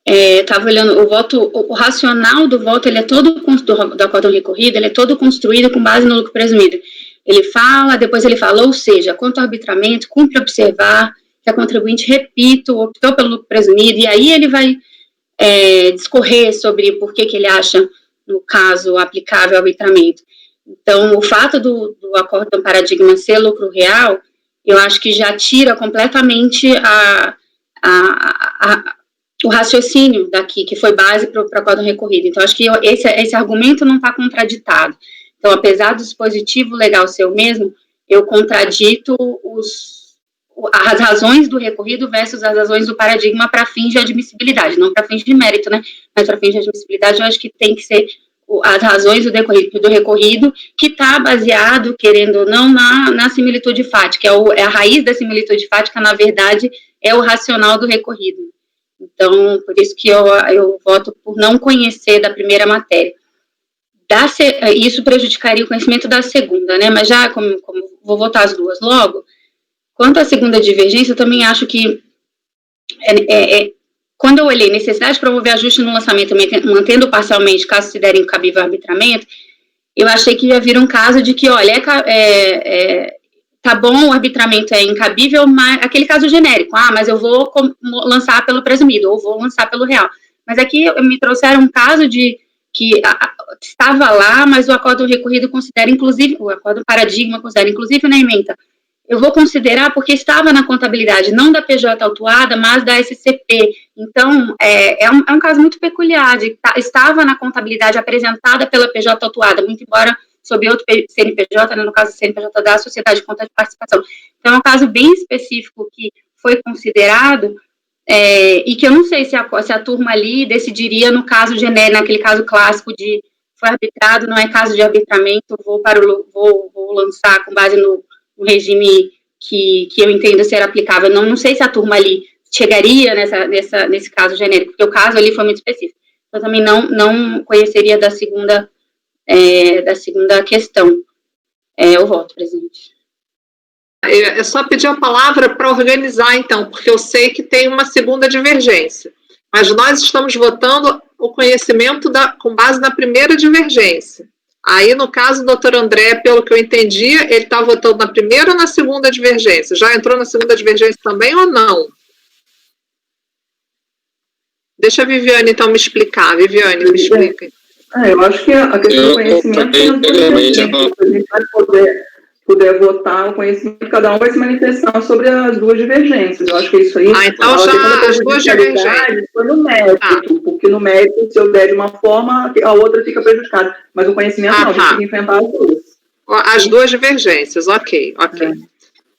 Estava olhando o racional do voto, ele é todo do acórdão recorrido, ele é todo construído com base no lucro presumido. Ele fala, depois ele fala, ou seja, quanto ao arbitramento, cumpre observar que a contribuinte, repito, optou pelo lucro presumido, e aí ele vai discorrer sobre por que ele acha, no caso, aplicável ao arbitramento. Então, o fato do acórdão paradigma ser lucro real, eu acho que já tira completamente o raciocínio daqui, que foi base para o acórdão recorrido. Então, acho que esse argumento não está contraditado. Então, apesar do dispositivo legal ser o mesmo, eu contradito as razões do recorrido versus as razões do paradigma para fins de admissibilidade, não para fins de mérito, né, mas para fins de admissibilidade eu acho que tem que ser as razões do recorrido, que está baseado, querendo ou não, na similitude fática, é a raiz da similitude fática, na verdade, é o racional do recorrido. Então, por isso que eu voto por não conhecer da primeira matéria. Isso prejudicaria o conhecimento da segunda, né, mas já, como vou votar as duas logo, quanto à segunda divergência, eu também acho que quando eu olhei necessidade de promover ajuste no lançamento, mantendo parcialmente, caso se derem cabível arbitramento, eu achei que ia vir um caso de que, olha, tá bom, o arbitramento é incabível, mas aquele caso genérico, mas eu vou lançar pelo presumido, ou vou lançar pelo real. Mas aqui me trouxeram um caso de que estava lá, mas o acordo recorrido considera, inclusive, o acordo paradigma considera, inclusive, na ementa, eu vou considerar porque estava na contabilidade, não da PJ autuada, mas da SCP. Então, é um caso muito peculiar, estava na contabilidade apresentada pela PJ autuada, muito embora sob outro CNPJ, né, no caso do CNPJ da Sociedade de Conta de Participação. Então, é um caso bem específico que foi considerado, e que eu não sei se a turma ali decidiria no caso genérico, naquele caso clássico de foi arbitrado, não é caso de arbitramento, vou lançar com base no regime que eu entendo ser aplicável. Não sei se a turma ali chegaria nesse caso genérico, porque o caso ali foi muito específico. Eu também não conheceria da segunda questão. Eu voto, presidente. É só pedir a palavra para organizar, então, porque eu sei que tem uma segunda divergência. Mas nós estamos votando o conhecimento com base na primeira divergência. Aí, no caso, o doutor André, pelo que eu entendi, ele está votando na primeira ou na segunda divergência? Já entrou na segunda divergência também ou não? Deixa a Viviane, então, me explicar. Viviane, me explica. Eu acho que a questão do conhecimento... a gente vai puder votar o conhecimento, cada um vai se manifestar sobre as duas divergências. Eu acho que é isso aí. Então já as duas divergências. Foi no mérito, porque no mérito, se eu der de uma forma, a outra fica prejudicada. Mas o conhecimento não, a gente tem que enfrentar as duas. As duas divergências, ok.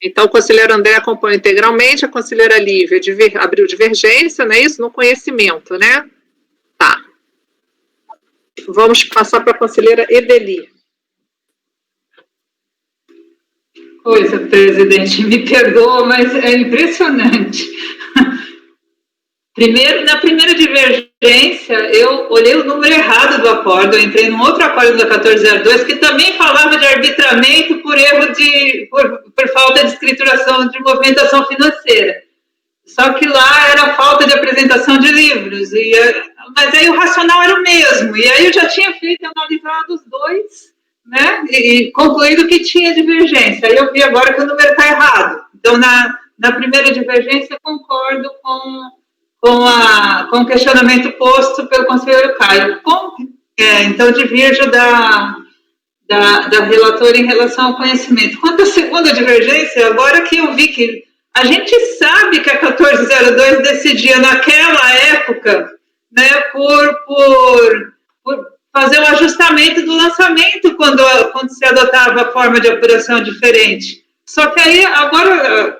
Então, o conselheiro André acompanha integralmente, a conselheira Lívia abriu divergência, não é isso? No conhecimento, né? Tá. Vamos passar para a conselheira Edeli. Coisa, presidente, me perdoa, mas é impressionante. Na primeira divergência, eu olhei o número errado do acordo, eu entrei num outro acordo da 1402, que também falava de arbitramento por erro por falta de escrituração de movimentação financeira. Só que lá era falta de apresentação de livros, mas aí o racional era o mesmo, e aí eu já tinha analisado os dois, né, e concluído que tinha divergência. Aí eu vi agora que o número está errado. Então, na primeira divergência, eu concordo com o questionamento posto pelo conselheiro Caio. Então, divirjo da relatora em relação ao conhecimento. Quanto à segunda divergência, agora que eu vi que a gente sabe que a 1402 decidia naquela época, né, por fazer o ajustamento do lançamento quando se adotava a forma de apuração diferente. Só que aí, agora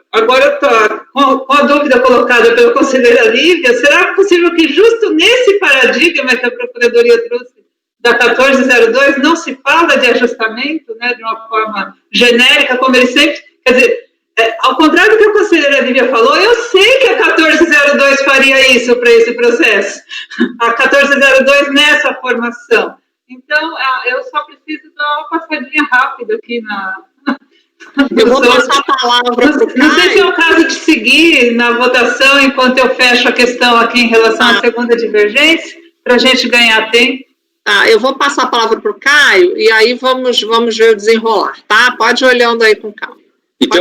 com a dúvida colocada pela conselheira Lívia, será possível que justo nesse paradigma que a Procuradoria trouxe da 1402 não se fala de ajustamento, né, de uma forma genérica, como ele sempre... Quer dizer, ao contrário do que a conselheira Lívia falou, eu sei que a 1402 faria isso para esse processo. A 1402 nessa formação. Então, eu só preciso dar uma passadinha rápida aqui Eu vou passar a palavra para o Caio. Não sei se é o caso de seguir na votação enquanto eu fecho a questão aqui em relação à segunda divergência, para a gente ganhar tempo. Eu vou passar a palavra para o Caio e aí vamos ver o desenrolar, tá? Pode ir olhando aí com calma. Então,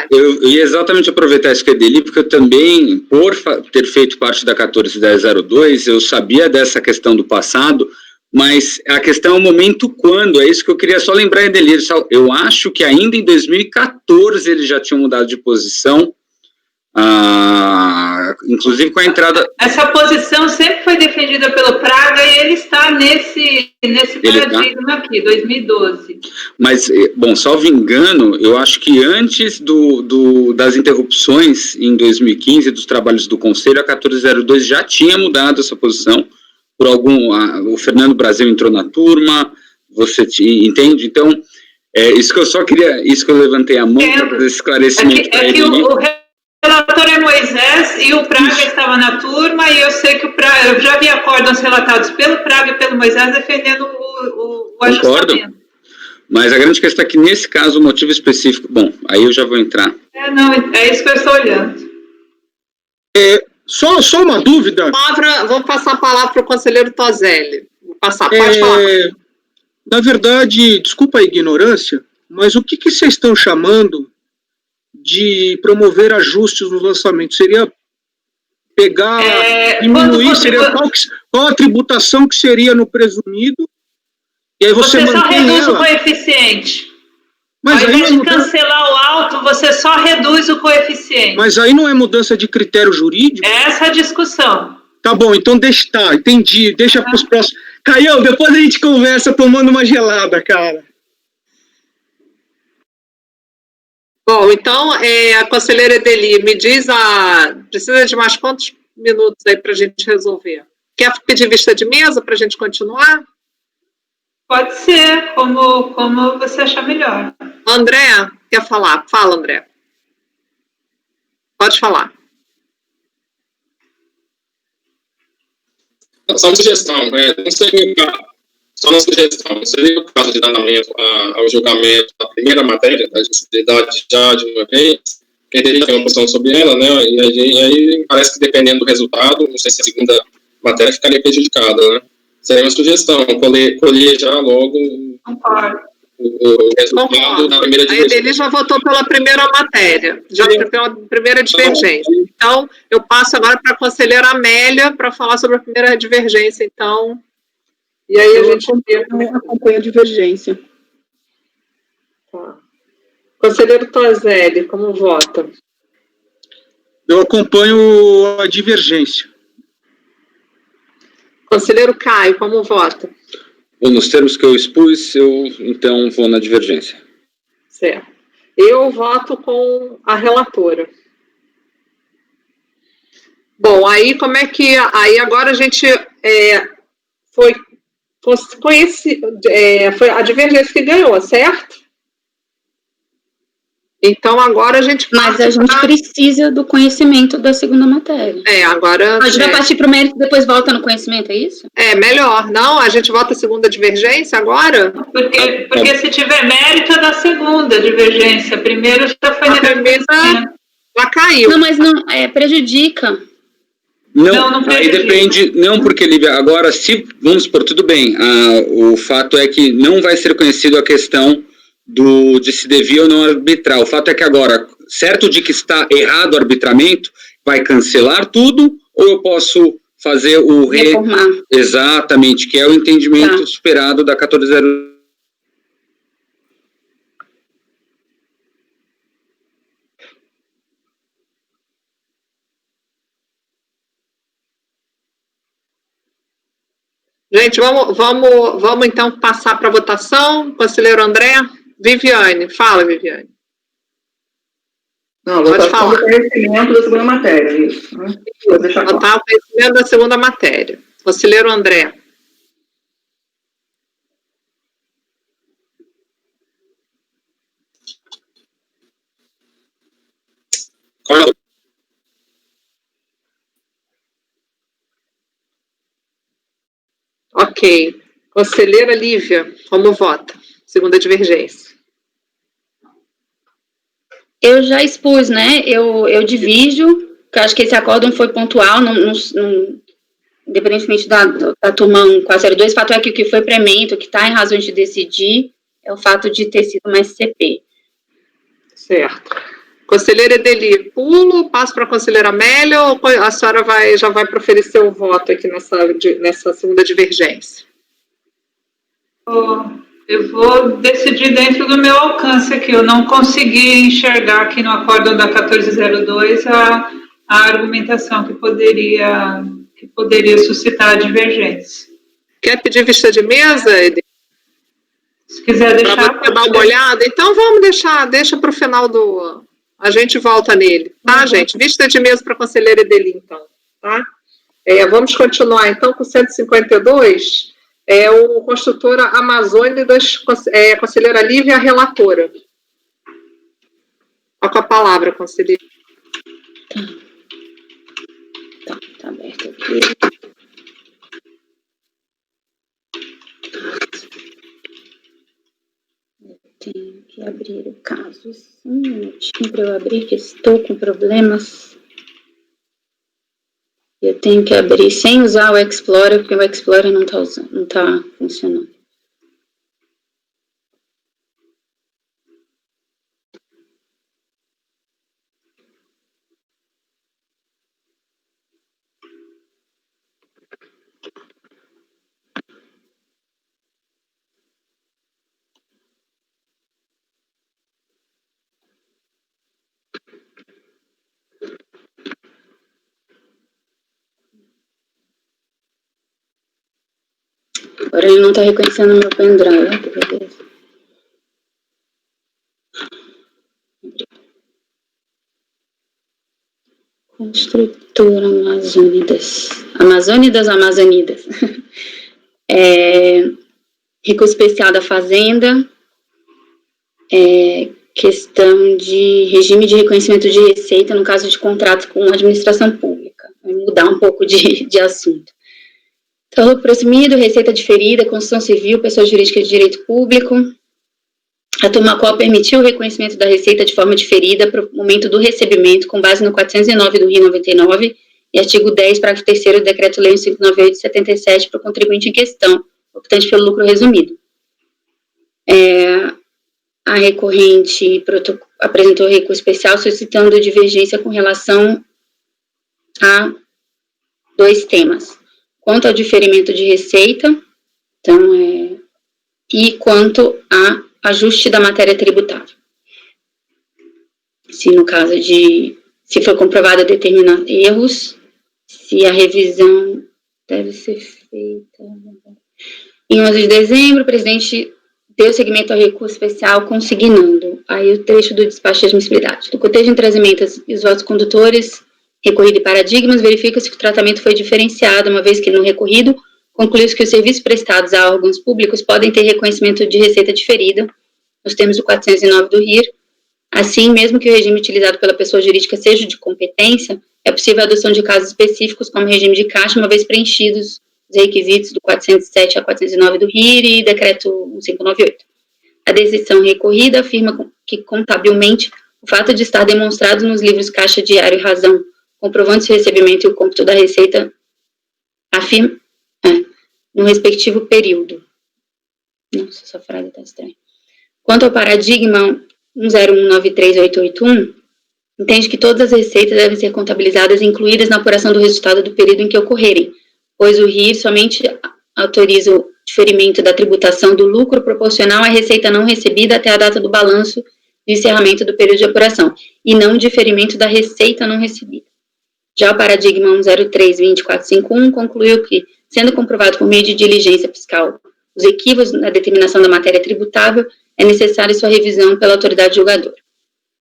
eu ia exatamente aproveitar esse dele, porque eu também, por ter feito parte da 14.10.02, eu sabia dessa questão do passado, mas a questão é o momento quando, é isso que eu queria só lembrar, Edelir. Eu acho que ainda em 2014 eles já tinham mudado de posição, inclusive com a entrada... Essa posição sempre foi defendida pelo Praga e ele está nesse paradigma aqui, 2012. Mas, bom, salvo engano, eu acho que antes das interrupções em 2015 dos trabalhos do Conselho, a 1402 já tinha mudado essa posição por o Fernando Brasil entrou na turma, você entende? Então, isso que eu só queria, isso que eu levantei a mão para fazer esse esclarecimento para ele. O relator é Moisés e o Praga estava na turma, e eu sei que eu já vi acórdãos relatados pelo Praga e pelo Moisés defendendo o ajustamento. Mas a grande questão é que, nesse caso, o motivo específico... Bom, aí eu já vou entrar. É isso que eu estou olhando. Só uma dúvida. Vamos passar a palavra para o conselheiro Toselli. Pode falar. Na verdade, desculpa a ignorância, mas o que vocês estão chamando de promover ajustes no lançamento? Seria pegar, diminuir, qual a tributação que seria no presumido, e aí você só mantém reduz ela. O coeficiente. Mas ao invés de cancelar o alto, você só reduz o coeficiente. Mas aí não é mudança de critério jurídico? Essa é a discussão. Tá bom, então entendi, deixa para os próximos. Caião, depois a gente conversa tomando uma gelada, cara. Bom, então, a conselheira Edeli, me diz, precisa de mais quantos minutos aí para a gente resolver? Quer pedir vista de mesa para a gente continuar? Pode ser, como você achar melhor. André, quer falar? Fala, André. Pode falar. Só uma sugestão, não seria só uma sugestão, não seria o caso de dar andamento ao julgamento da primeira matéria, da admissibilidade já de uma vez, quem teria uma posição sobre ela, né, e aí parece que dependendo do resultado, não sei se a segunda matéria ficaria prejudicada, né. Seria uma sugestão, colher já logo o resultado da primeira divergência. A Edeli já votou pela primeira matéria, pela primeira divergência. Então, eu passo agora para a conselheira Amélia para falar sobre a primeira divergência, então. E aí a gente acompanha a divergência. Tá. Conselheiro Toselli, como vota? Eu acompanho a divergência. Conselheiro Caio, como vota? Bom, nos termos que eu expus, eu, então, vou na divergência. Certo. Eu voto com a relatora. Bom, aí como é que... Aí agora a gente foi a divergência que ganhou, certo? Então agora a gente... Mas a gente precisa do conhecimento da segunda matéria. Agora... A gente vai partir para o mérito e depois volta no conhecimento, é isso? Melhor. Não, a gente volta a segunda divergência agora? Porque se tiver mérito é da segunda divergência. Primeiro já foi... A primeira já caiu. Não, mas não, prejudica. Não, aí depende, não, porque, Lívia, agora, vamos supor, tudo bem, o fato é que não vai ser conhecido a questão de se devia ou não arbitrar. O fato é que agora, certo de que está errado o arbitramento, vai cancelar tudo, ou eu posso fazer reformar. Exatamente, que é o entendimento superado da 1402. Gente, vamos então passar para a votação. Conselheiro André. Viviane, fala, Viviane. Não, votação do conhecimento da segunda matéria, isso. Né? Votar o conhecimento da segunda matéria. Conselheiro André. Ok. Conselheira Lívia, como vota? Segunda divergência. Eu já expus, né? Eu divido, porque eu acho que esse acórdão foi pontual, independentemente da turma 1402, o fato é que o que foi premento, o que está em razões de decidir, é o fato de ter sido uma SCP. Certo. Conselheira Edeli, pulo, passo para a conselheira Amélia, ou a senhora já vai proferir seu voto aqui nessa segunda divergência? Eu vou decidir dentro do meu alcance aqui. Eu não consegui enxergar aqui no acórdão da 1402 a argumentação que poderia suscitar a divergência. Quer pedir vista de mesa, Edi? Se quiser deixar... Para você dar uma olhada, então vamos deixa para o final do... A gente volta nele, tá, gente? Vista de mesa para a conselheira Edeli, então, tá? Vamos continuar, então, com 152, o construtora Amazônia, conselheira Lívia, a relatora. Tá com a palavra, conselheira. Tá aberto aqui. Tenho que abrir o caso. Um minutinho para eu abrir, que estou com problemas. Eu tenho que abrir sem usar o Explorer, porque o Explorer não está funcionando. Agora ele não está reconhecendo o meu pendrive, que beleza. Construtora Amazônidas. Amazônidas. Recurso especial da Fazenda. Questão de regime de reconhecimento de receita no caso de contrato com a administração pública. Vai mudar um pouco de assunto. Então, lucro presumido, receita diferida, construção civil, pessoa jurídica de direito público. A turma qual permitiu o reconhecimento da receita de forma diferida para o momento do recebimento, com base no 409 do RI 99 e artigo 10, parágrafo 3º do Decreto-Lei 1598 de 77 para o contribuinte em questão, optante pelo lucro resumido. A recorrente apresentou recurso especial solicitando divergência com relação a 2 temas. Quanto ao diferimento de receita, então, e quanto a ajuste da matéria tributável. Se no caso se for comprovado determinar erros, se a revisão deve ser feita. Em 11 de dezembro, o presidente deu seguimento ao recurso especial consignando aí o trecho do despacho de admissibilidade. Do cotejo entre as emendas e os votos condutores, recorrido e paradigmas, verifica-se que o tratamento foi diferenciado, uma vez que no recorrido concluiu-se que os serviços prestados a órgãos públicos podem ter reconhecimento de receita diferida, nos termos do 409 do RIR. Assim, mesmo que o regime utilizado pela pessoa jurídica seja de competência, é possível a adoção de casos específicos como regime de caixa, uma vez preenchidos os requisitos do 407 a 409 do RIR e decreto 1598. A decisão recorrida afirma que, contabilmente, o fato de estar demonstrado nos livros Caixa Diário e Razão, comprovando o recebimento e o cômputo da receita, afirma, no respectivo período. Nossa, essa frase está estranha. Quanto ao paradigma 10193.881, entende que todas as receitas devem ser contabilizadas e incluídas na apuração do resultado do período em que ocorrerem, pois o RIR somente autoriza o diferimento da tributação do lucro proporcional à receita não recebida até a data do balanço de encerramento do período de apuração, e não o diferimento da receita não recebida. Já o paradigma 103.2451 concluiu que, sendo comprovado por meio de diligência fiscal os equívocos na determinação da matéria tributável, é necessária sua revisão pela autoridade julgadora.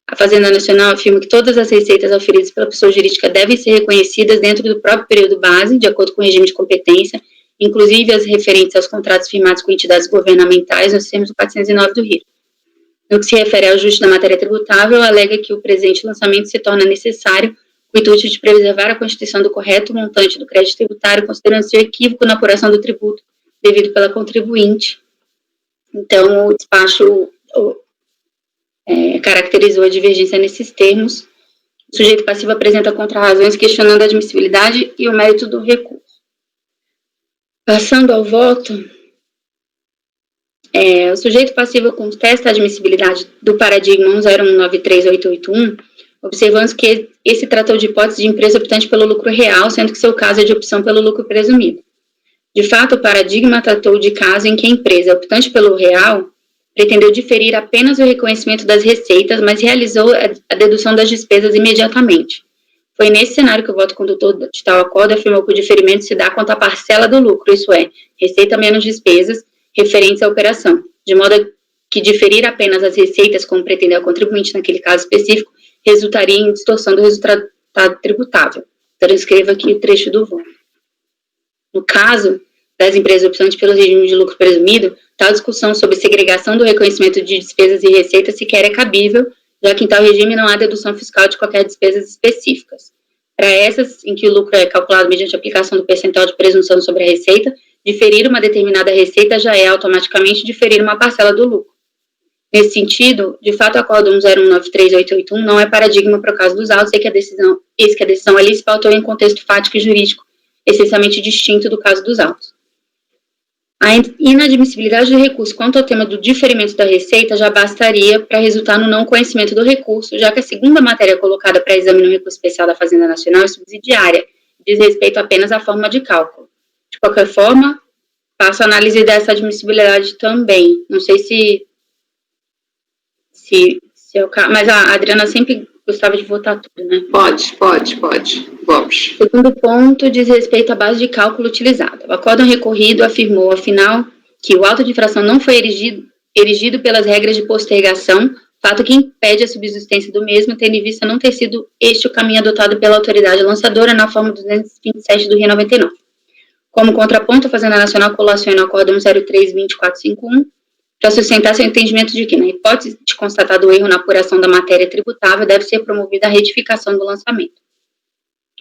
A Fazenda Nacional afirma que todas as receitas auferidas pela pessoa jurídica devem ser reconhecidas dentro do próprio período base, de acordo com o regime de competência, inclusive as referentes aos contratos firmados com entidades governamentais nos termos do 409 do RIR. No que se refere ao ajuste da matéria tributável, alega que o presente lançamento se torna necessário com o intuito de preservar a constituição do correto montante do crédito tributário, considerando-se o equívoco na apuração do tributo devido pela contribuinte. Então, o despacho caracterizou a divergência nesses termos. O sujeito passivo apresenta contrarrazões questionando a admissibilidade e o mérito do recurso. Passando ao voto, o sujeito passivo contesta a admissibilidade do paradigma 10193.881, observando que esse tratou de hipótese de empresa optante pelo lucro real, sendo que seu caso é de opção pelo lucro presumido. De fato, o paradigma tratou de caso em que a empresa, optante pelo real, pretendeu diferir apenas o reconhecimento das receitas, mas realizou a dedução das despesas imediatamente. Foi nesse cenário que o voto condutor de tal acordo afirmou que o diferimento se dá quanto à parcela do lucro, isso é, receita menos despesas referentes à operação, de modo que diferir apenas as receitas, como pretendeu a contribuinte naquele caso específico, resultaria em distorção do resultado tributável. Transcrevo aqui o trecho do voto. No caso das empresas optantes pelo regime de lucro presumido, tal discussão sobre segregação do reconhecimento de despesas e receitas sequer é cabível, já que em tal regime não há dedução fiscal de qualquer despesas específicas. Para essas, em que o lucro é calculado mediante a aplicação do percentual de presunção sobre a receita, diferir uma determinada receita já é automaticamente diferir uma parcela do lucro. Nesse sentido, de fato, o Acordo 10193-881 não é paradigma para o caso dos autos, eis que a decisão ali se pautou em contexto fático e jurídico essencialmente distinto do caso dos autos. A inadmissibilidade do recurso quanto ao tema do diferimento da receita já bastaria para resultar no não conhecimento do recurso, já que a segunda matéria colocada para exame no recurso especial da Fazenda Nacional é subsidiária, diz respeito apenas à forma de cálculo. De qualquer forma, faço análise dessa admissibilidade também. Não sei se é o caso, mas a Adriana sempre gostava de votar tudo, né? Pode. Vamos. O segundo ponto diz respeito à base de cálculo utilizada. O acórdão recorrido afirmou, afinal, que o auto de infração não foi erigido pelas regras de postergação, fato que impede a subsistência do mesmo, tendo em vista não ter sido este o caminho adotado pela autoridade lançadora na forma 227 do Rio 99. Como contraponto, a Fazenda Nacional colaciona o acórdão 03-2451, para sustentar seu entendimento de que, na hipótese de constatado o erro na apuração da matéria tributável, deve ser promovida a retificação do lançamento.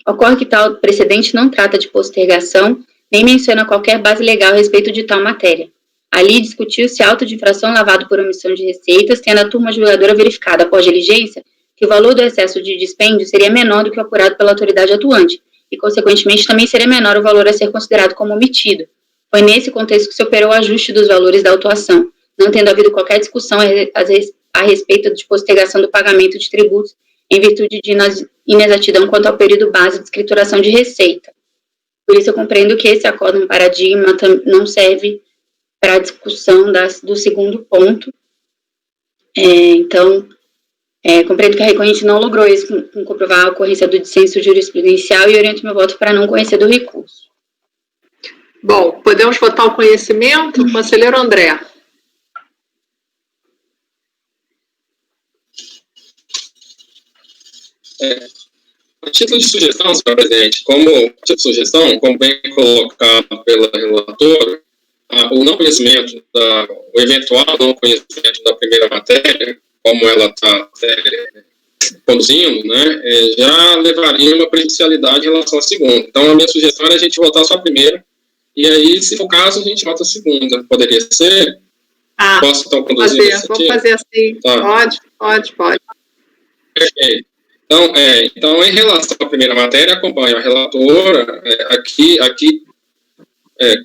Ocorre que tal precedente não trata de postergação, nem menciona qualquer base legal a respeito de tal matéria. Ali discutiu-se auto de infração lavado por omissão de receitas, tendo a turma julgadora verificado, após diligência, que o valor do excesso de dispêndio seria menor do que o apurado pela autoridade atuante, e, consequentemente, também seria menor o valor a ser considerado como omitido. Foi nesse contexto que se operou o ajuste dos valores da autuação, não tendo havido qualquer discussão a respeito de postergação do pagamento de tributos em virtude de inexatidão quanto ao período base de escrituração de receita. Por isso eu compreendo que esse acórdão paradigma não serve para a discussão do segundo ponto. Compreendo que a recorrente não logrou isso com comprovar a ocorrência do dissenso jurisprudencial e oriento meu voto para não conhecer do recurso. Bom, podemos votar o conhecimento? Conselheiro André. A título de sugestão, senhor presidente, como bem colocado pela relatora, o não conhecimento, o eventual não conhecimento da primeira matéria, como ela está conduzindo, né, já levaria uma prejudicialidade em relação à segunda. Então, a minha sugestão é a gente votar só a primeira, e aí, se for o caso, a gente vota a segunda. Poderia ser? Posso, então, conduzir nesse sentido? Vamos fazer assim. Tá. Pode. Perfeito. Então, em relação à primeira matéria, acompanho a relatora, aqui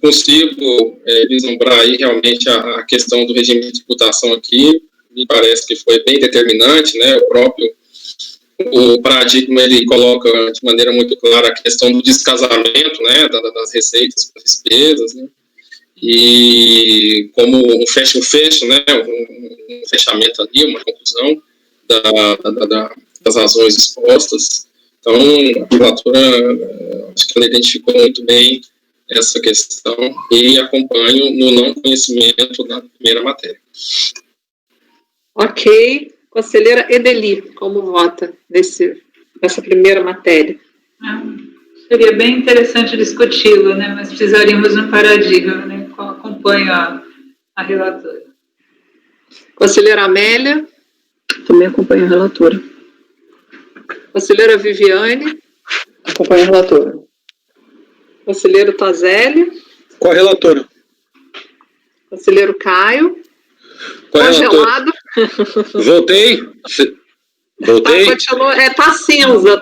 consigo vislumbrar aí realmente a questão do regime de tributação aqui, me parece que foi bem determinante, né, o paradigma, ele coloca de maneira muito clara a questão do descasamento, né, das receitas com as despesas, né, e como um fecho, né, um fechamento ali, uma conclusão das razões expostas. Então, a relatora, acho que ela identificou muito bem essa questão e acompanho no não conhecimento da primeira matéria. Ok. Conselheira Edeli, como vota nessa primeira matéria? Seria bem interessante discuti-lo, né? Mas precisaríamos de um paradigma, né? Acompanho a relatora. Conselheira Amélia? Também acompanho a relatora. Conselheira Viviane? Acompanho a relatora. Conselheiro Tozelli? Com a relatora. Conselheiro Caio? Congelado? Voltei. Tá cinza,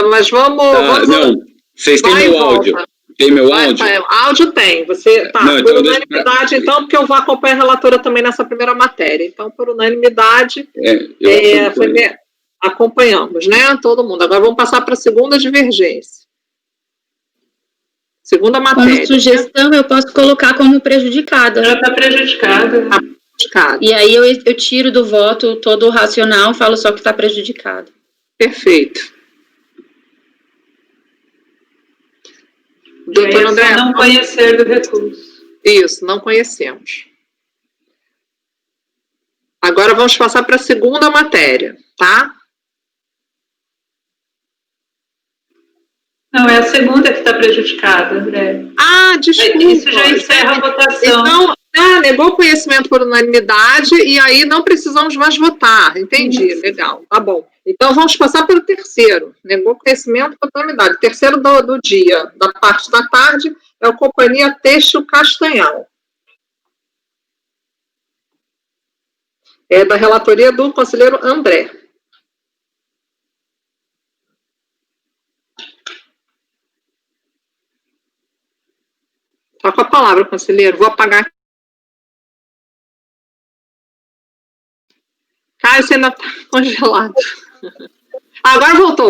mas vamos... Não, vocês têm meu áudio. Tem meu áudio? Áudio tem. Você tá, não, por unanimidade, então, porque eu vou acompanhar a relatora também nessa primeira matéria. Então, por unanimidade, acompanhamos, né? Todo mundo. Agora vamos passar para a segunda divergência. Segunda matéria. Como sugestão, eu posso colocar como prejudicada. Ela está prejudicada. E aí eu tiro do voto todo o racional, falo só que está prejudicado. Perfeito. Doutor André. Não conhecer do recurso. Isso, não conhecemos. Agora vamos passar para a segunda matéria, tá? Não, é a segunda que está prejudicada, André. Ah, desculpa. Isso já encerra a votação. Então, negou o conhecimento por unanimidade e aí não precisamos mais votar. Entendi, legal, tá bom. Então, vamos passar pelo terceiro. Negou conhecimento por unanimidade. O terceiro do dia, da parte da tarde, é a Companhia Têxtil Castanhal. É da relatoria do conselheiro André. Está com a palavra, conselheiro. Vou apagar. Caio, você ainda está congelado. Agora voltou.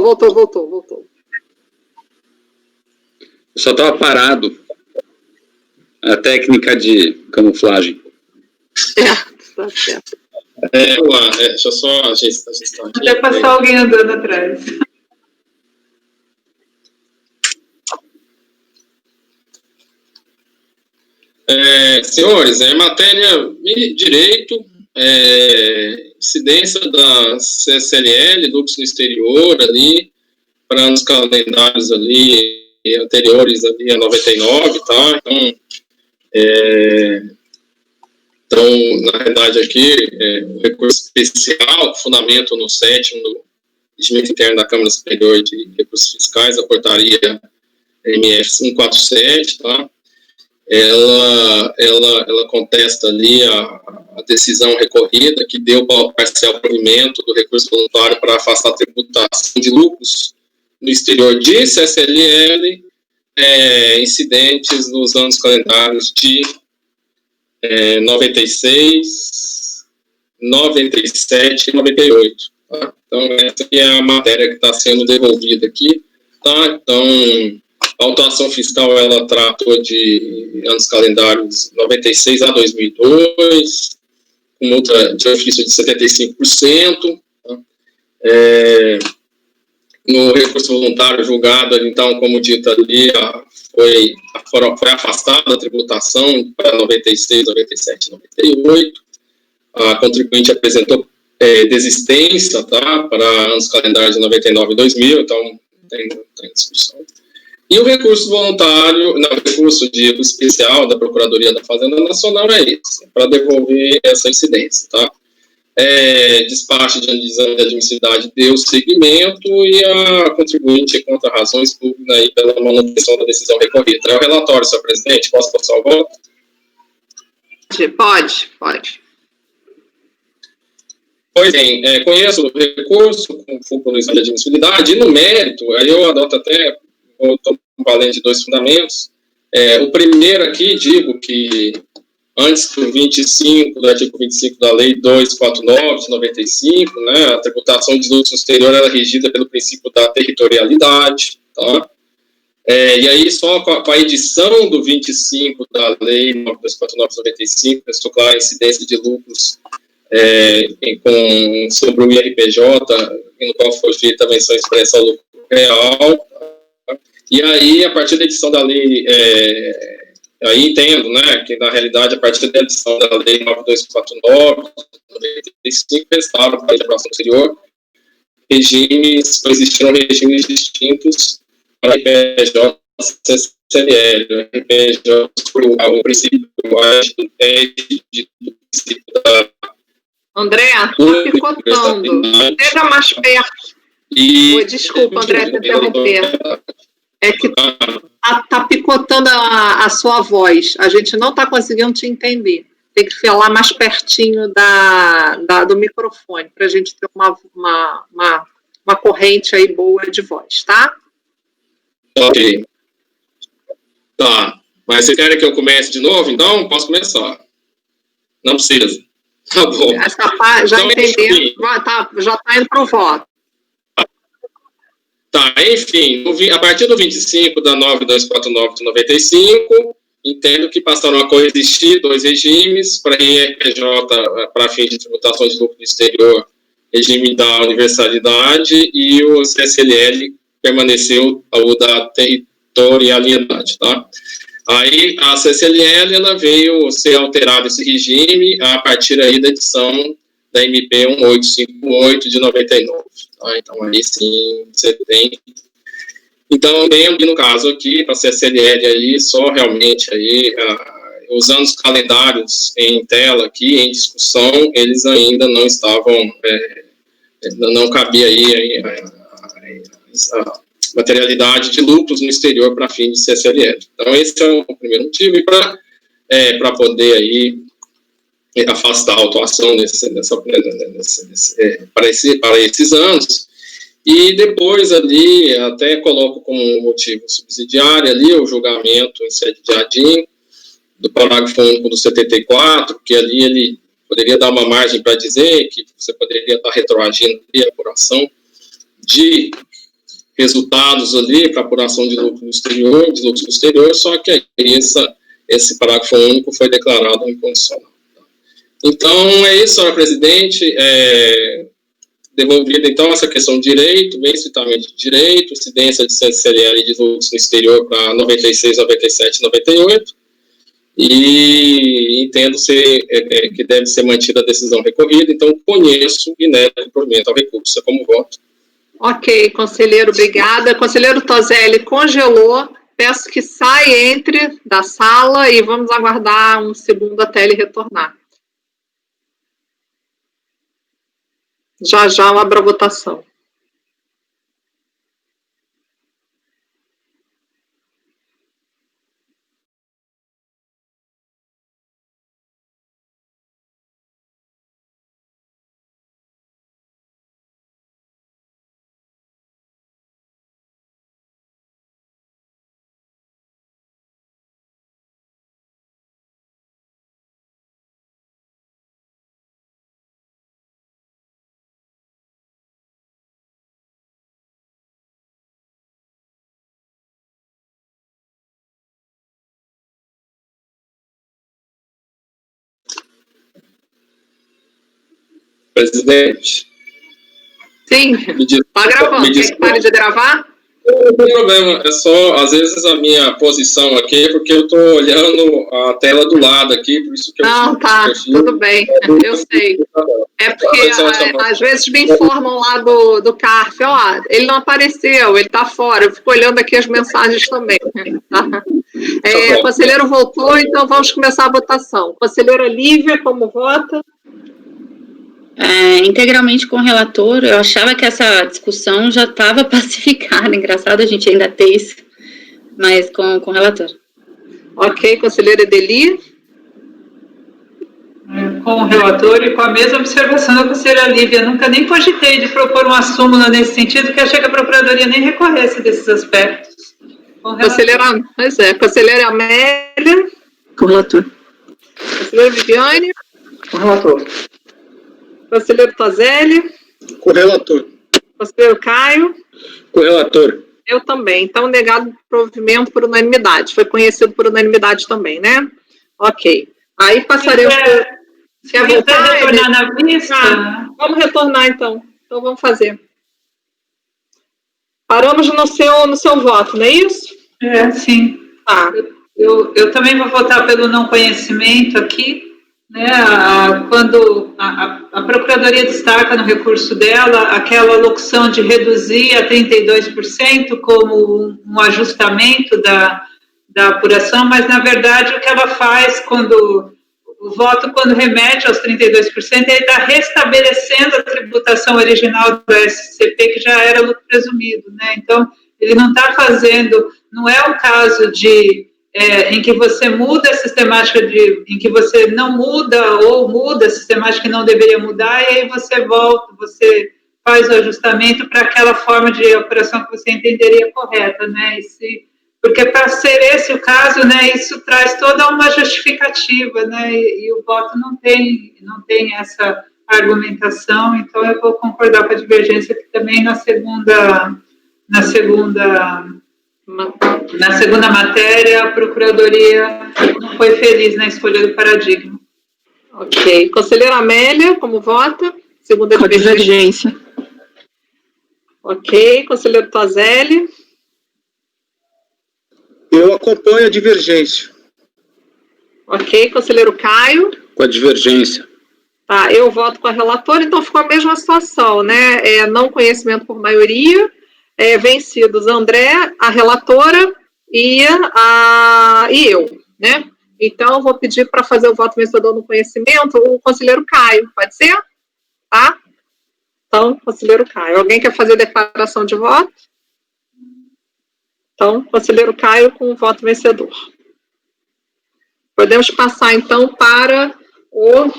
Eu só estava parado. A técnica de camuflagem. Tá certo. Deixa eu só ajustar aqui. Até passar alguém andando atrás. Senhores, matéria de direito, incidência da CSLL, lucros no exterior ali, para os calendários ali anteriores ali a 99, tá? Então, na verdade aqui, o recurso especial, fundamento no 7º do regimento interno da Câmara Superior de Recursos Fiscais, a portaria MF 147, tá? Ela contesta ali a decisão recorrida que deu parcial provimento do recurso voluntário para afastar a tributação de lucros no exterior de CSLL, incidentes nos anos calendários de 96, 97 e 98. Tá? Então, essa aqui é a matéria que está sendo devolvida aqui. Tá? Então, a autuação fiscal, ela tratou de anos calendários 96 a 2002, com multa de ofício de 75%. Tá? No recurso voluntário julgado, então, como dito ali, foi afastada a tributação para 96, 97 e 98. A contribuinte apresentou desistência, tá, para anos calendários de 99 e 2000, então tem discussão. E o recurso voluntário, o recurso de especial da Procuradoria da Fazenda Nacional é esse, para devolver essa incidência, tá? Despacho de exame de admissibilidade deu seguimento e a contribuinte contra razões públicas aí pela manutenção da decisão recorrida. É o relatório, senhor presidente, posso passar o voto? Pode. Pois bem, conheço o recurso com fulcro no exame de admissibilidade e no mérito, aí eu adoto até, estou valendo de 2 fundamentos. O primeiro aqui, digo que antes do 25, do artigo 25 da Lei 249 de 95, né, a tributação de lucros no exterior era regida pelo princípio da territorialidade, tá? E aí, só com a edição do 25 da Lei 249 de 95, estou claro a incidência de lucros sobre o IRPJ, no qual foi feita a menção expressa ao lucro real. Tá? E aí, a partir da edição da lei... aí entendo, né, que na realidade, a partir da edição da Lei 9249, 95, restaura para a operação exterior, existiram regimes distintos para a RPJ CSLL. O RPJ, o princípio do princípio da... André, está picotando. Chega mais perto. Desculpa, André, te interromper. É que está picotando a sua voz. A gente não está conseguindo te entender. Tem que falar mais pertinho do microfone, para a gente ter uma corrente aí boa de voz, tá? Ok. Tá. Mas vocês querem que eu comece de novo, então? Posso começar. Não precisa. Tá bom. Essa parte, já então, entendeu. Já está indo para o voto. Tá, enfim, a partir do 25 da 9249 de 95, entendo que passaram a coexistir dois regimes, para IRPJ, para fins de tributação de lucro do exterior, regime da universalidade, e o CSLL permaneceu o da territorialidade, tá? Aí a CSLL, ela veio ser alterado esse regime a partir aí da edição da MP 1858 de 99, tá? Então aí sim você tem. Então, lembro no caso aqui, para a CSLL aí, só realmente aí, usando os calendários em tela aqui, em discussão, eles ainda não estavam, não cabia aí a materialidade de lucros no exterior para fim de CSLL. Então, esse é o primeiro motivo, e para poder aí afastar a autuação para esses anos. E depois ali, até coloco como motivo subsidiário ali o julgamento em sede de ADIM, do parágrafo único do 74, que ali ele poderia dar uma margem para dizer que você poderia estar retroagindo a apuração de resultados ali para apuração de lucro no exterior, só que aí esse parágrafo único foi declarado incondicional. Então, é isso, senhora presidente, devolvida, então, essa questão de direito, bem estritamente de direito, incidência de CSLL de lucros no exterior para 96, 97 e 98, e entendo que deve ser mantida a decisão recorrida, então conheço e nego o provimento ao recurso. É como voto. Ok, conselheiro, obrigada. Conselheiro Toselli congelou, peço que saia da sala e vamos aguardar um segundo até ele retornar. Já eu abro a votação. Presidente. Sim, está gravando. Quer que pare de gravar? Não tem problema, é só, às vezes, a minha posição aqui, porque eu estou olhando a tela do lado aqui, por isso que eu... Não, tá, tudo bem, eu sei. É porque, às vezes, me informam lá do CARF, ó, ele não apareceu, ele está fora, eu fico olhando aqui as mensagens também. Tá? O conselheiro voltou, então vamos começar a votação. Conselheira Lívia, como vota? Integralmente com o relator. Eu achava que essa discussão já estava pacificada, engraçado a gente ainda ter isso, mas com o relator. Ok, conselheira Edeli? Com o relator e com a mesma observação da conselheira Lívia. Nunca nem cogitei de propor uma súmula nesse sentido, porque achei que a Procuradoria nem recorresse desses aspectos. Conselheira, pois é, conselheira Amélia? Com o relator. Conselheira Viviane? Com o relator. Conselheiro Toselli? Com o relator. Conselheiro Caio? Com o relator. Eu também. Então, negado provimento por unanimidade. Foi conhecido por unanimidade também, né? Ok. Aí passaremos... Quer voltar? Retornar na vista? Vamos retornar, então. Então, vamos fazer. Paramos no seu voto, não é isso? Sim. Tá. Eu também vou votar pelo não conhecimento aqui. Né, quando a Procuradoria destaca no recurso dela aquela locução de reduzir a 32% como um ajustamento da apuração, mas, na verdade, o que ela faz quando remete aos 32%, ele está restabelecendo a tributação original do SCP, que já era lucro presumido. Né? Então, ele não está fazendo, não é o caso em que você muda a sistemática em que você não muda ou muda a sistemática que não deveria mudar, e aí você volta, você faz o ajustamento para aquela forma de operação que você entenderia correta, né? Porque para ser esse o caso, né, isso traz toda uma justificativa, né? E o voto não tem essa argumentação, então eu vou concordar com a divergência que também na segunda Na segunda matéria, a Procuradoria não foi feliz na escolha do paradigma. Ok. Conselheira Amélia, como vota? Segunda Com divergência. Ok. Conselheiro Tozelli? Eu acompanho a divergência. Ok. Conselheiro Caio? Com a divergência. Tá, eu voto com a relatora, então ficou a mesma situação, né? Não conhecimento por maioria, vencidos André, a relatora e eu, né? Então, vou pedir para fazer o voto vencedor no conhecimento o conselheiro Caio, pode ser? Tá? Então, conselheiro Caio. Alguém quer fazer declaração de voto? Então, conselheiro Caio com o voto vencedor. Podemos passar, então, para o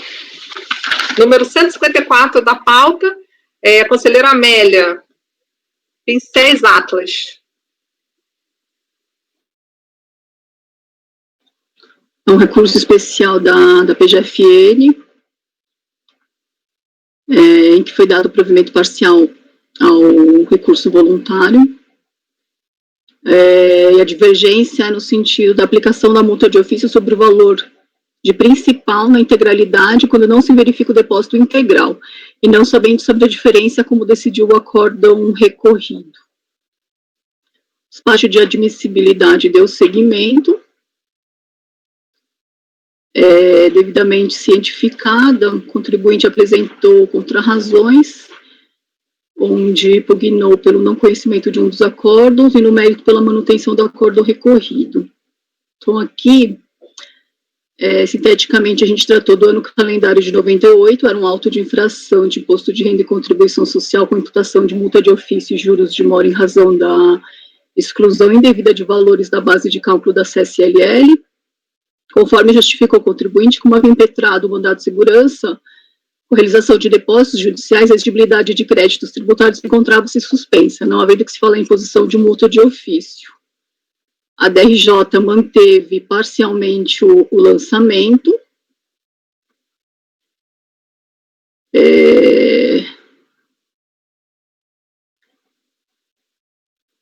número 154 da pauta, conselheira Amélia, Pincéis Atlas. É um recurso especial da PGFN, em que foi dado provimento parcial ao recurso voluntário. E a divergência é no sentido da aplicação da multa de ofício sobre o valor de principal na integralidade, quando não se verifica o depósito integral, e não somente sobre a diferença, como decidiu o acórdão recorrido. O despacho de admissibilidade deu seguimento, devidamente cientificada, o contribuinte apresentou contrarrazões, onde pugnou pelo não conhecimento de um dos acórdãos e no mérito pela manutenção do acórdão recorrido. Então, aqui, sinteticamente, a gente tratou do ano calendário de 98, era um auto de infração de imposto de renda e contribuição social com imputação de multa de ofício e juros de mora em razão da exclusão indevida de valores da base de cálculo da CSLL, conforme justificou o contribuinte, como havia impetrado o mandado de segurança, com realização de depósitos judiciais, a exigibilidade de créditos tributários encontrava-se suspensa, não havendo que se falar em imposição de multa de ofício. A DRJ manteve parcialmente o lançamento.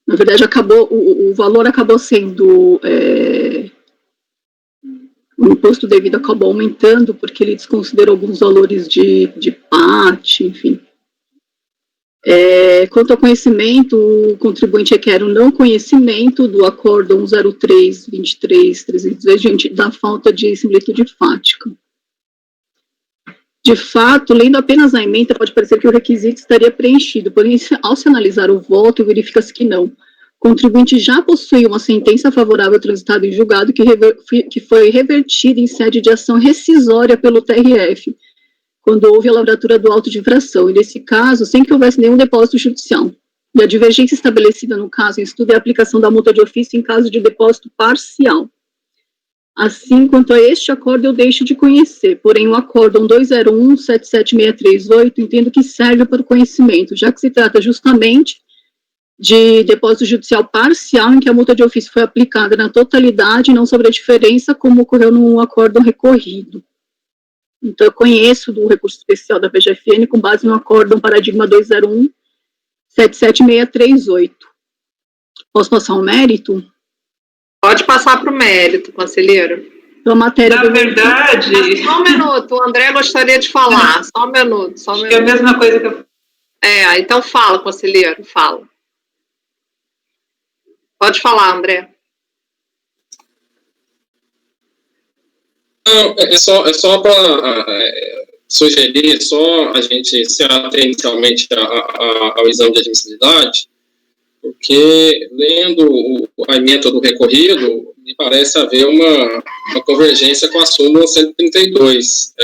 Na verdade, o valor acabou sendo... o imposto devido acabou aumentando, porque ele desconsiderou alguns valores de PAT, enfim. Quanto ao conhecimento, o contribuinte requer o não conhecimento do acórdão 03.23.302 diante da falta de similitude fática. De fato, lendo apenas a ementa, pode parecer que o requisito estaria preenchido, porém, ao se analisar o voto, verifica-se que não. O contribuinte já possui uma sentença favorável transitada em julgado que foi revertida em sede de ação rescisória pelo TRF, quando houve a lavratura do auto de infração, e nesse caso, sem que houvesse nenhum depósito judicial. E a divergência estabelecida no caso em estudo é a aplicação da multa de ofício em caso de depósito parcial. Assim, quanto a este acordo, eu deixo de conhecer, porém o acórdão 201.77638 entendo que serve para o conhecimento, já que se trata justamente de depósito judicial parcial em que a multa de ofício foi aplicada na totalidade e não sobre a diferença, como ocorreu no acórdão recorrido. Então, eu conheço do recurso especial da PGFN com base no acórdão paradigma 201.77638. Posso passar um mérito? Pode passar para o mérito, conselheiro. Então, a matéria... Na verdade... Só um minuto, o André gostaria de falar. Só um minuto. É a mesma coisa que eu... Então fala, conselheiro, fala. Pode falar, André. Não, é só para sugerir, só a gente se ater inicialmente ao exame de admissibilidade, porque lendo a ementa do recorrido, me parece haver uma convergência com a súmula 132.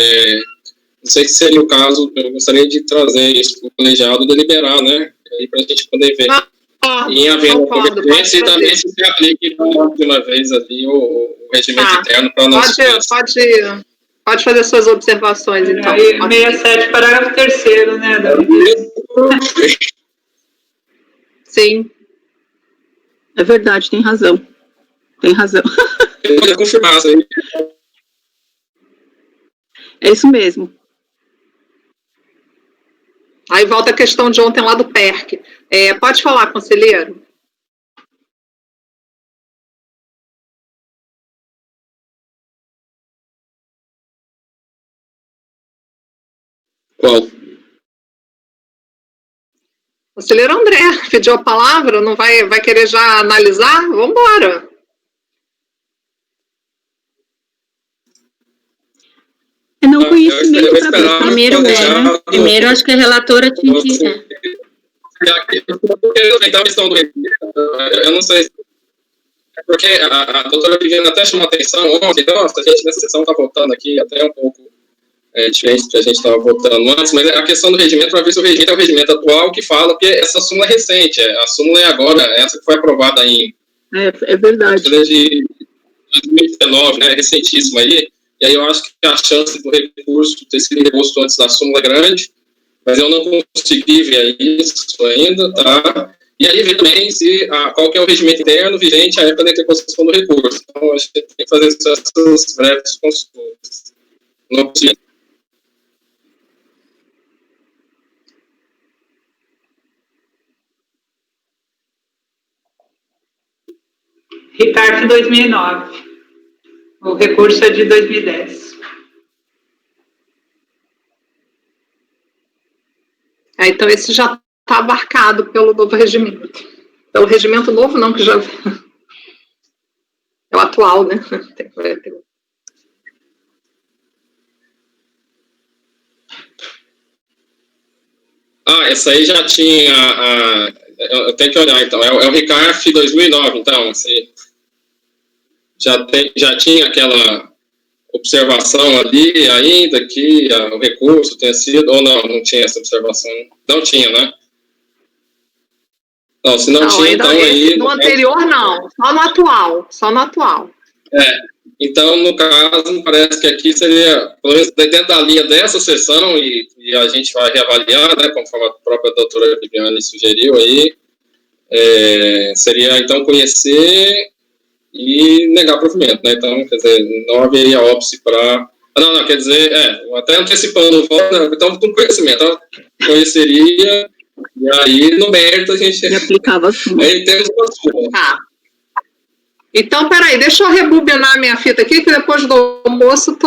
Não sei se seria o caso, eu gostaria de trazer isso para o colegiado deliberar, né? Aí para a gente poder ver. E havendo convergência, e também se aplique de uma vez ali o regimento interno para nós. Pode fazer suas observações, então. Aí, 67, parágrafo 3º, né, Davi? Sim. É verdade, tem razão. Tem razão. Eu vou confirmar isso aí. É isso mesmo. Aí volta a questão de ontem lá do PERC. Pode falar, conselheiro? Qual? Conselheiro André, pediu a palavra, não vai querer já analisar? Vamos embora. É não conhecimento para Primeiro, acho que a relatora tinha que... Então, a questão do eu não sei, porque a doutora Viviane até chamou a atenção ontem, nossa, a gente nessa sessão está voltando aqui até um pouco diferente do que a gente estava votando antes, mas a questão do regimento, para ver se o regimento é o regimento atual que fala, porque essa súmula é recente, a súmula é agora, essa que foi aprovada em... É verdade. De 2019, né, recentíssima aí, e aí eu acho que a chance do recurso ter sido reposto antes da súmula é grande, mas eu não consegui ver isso ainda, tá? E aí ver também qual que é o regimento interno vigente à época da interposição do recurso. Então, a gente tem que fazer essas breves consultas. Não consegui. RICARF 2009. O recurso é de 2010. Então, esse já está abarcado pelo novo regimento. Pelo regimento novo, não, que já... É o atual, né? Essa aí já tinha... eu tenho que olhar, então. É o RICARF 2009, então, assim... Já tinha aquela observação ali ainda que o recurso tenha sido, ou não tinha essa observação? Não tinha, né? Não, se não tinha, então aí... No anterior, não. Só no atual. Então, no caso, parece que aqui seria, pelo menos dentro da linha dessa sessão, e a gente vai reavaliar, né, conforme a própria doutora Viviane sugeriu aí, seria, então, conhecer... e negar provimento, né? Então, quer dizer, não haveria óbice para... Não, quer dizer, até antecipando o voto, então, com conhecimento, então, conheceria, e aí, no mérito, a gente... E aplicava a súmula. Aí temos uma súmula. Tá. Então, peraí, deixa eu rebobinar minha fita aqui, que depois do almoço,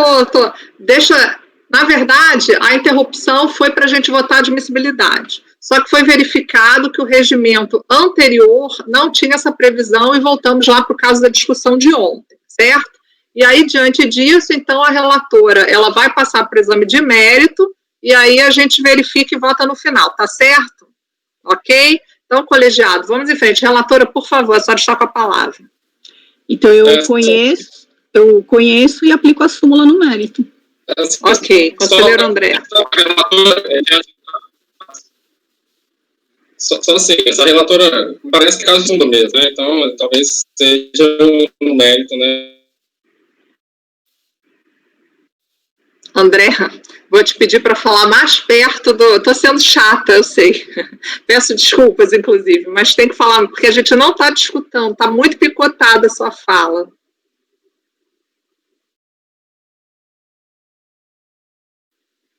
na verdade, a interrupção foi para a gente votar a admissibilidade. Só que foi verificado que o regimento anterior não tinha essa previsão e voltamos lá para o caso da discussão de ontem, certo? E aí, diante disso, então, a relatora, ela vai passar para o exame de mérito e aí a gente verifica e vota no final, tá certo? Ok? Então, colegiado, vamos em frente. Relatora, por favor, a senhora está com a palavra. Então, eu conheço e aplico a súmula no mérito. Ok, conselheiro André. Só assim, essa relatora parece que é caso de fundo mesmo, né? Então, talvez seja um mérito, né? André, vou te pedir para falar mais perto do... Estou sendo chata, eu sei. Peço desculpas, inclusive, mas tem que falar, porque a gente não está discutindo, está muito picotada a sua fala.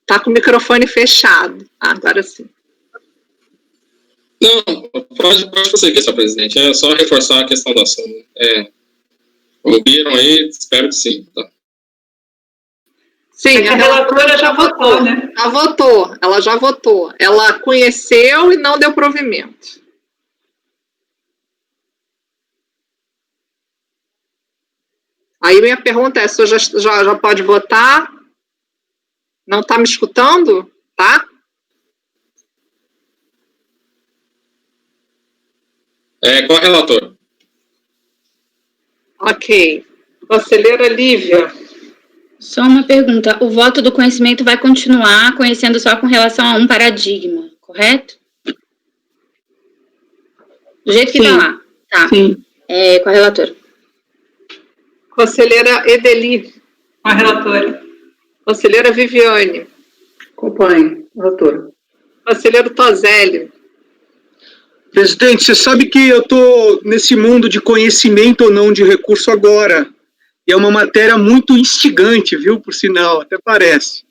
Está com o microfone fechado. Agora sim. Não, pode prosseguir, senhor presidente. É só reforçar a questão da súmula. Ouviram aí? Espero que sim. Tá. Sim, a relatora já votou, né? Ela já votou. Ela conheceu e não deu provimento. Aí minha pergunta é, se o senhor já pode votar? Não está me escutando? Tá? Com a relatora. Ok. Conselheira Lívia. Só uma pergunta. O voto do conhecimento vai continuar conhecendo só com relação a um paradigma, correto? Do jeito que está lá. Tá. Sim. Com a relatora. Conselheira Edeli. Com a relatora. Conselheira Viviane. Acompanhe, relatora. Conselheiro Tozelli. Presidente, você sabe que eu estou nesse mundo de conhecimento ou não de recurso agora. E é uma matéria muito instigante, viu, por sinal, até parece.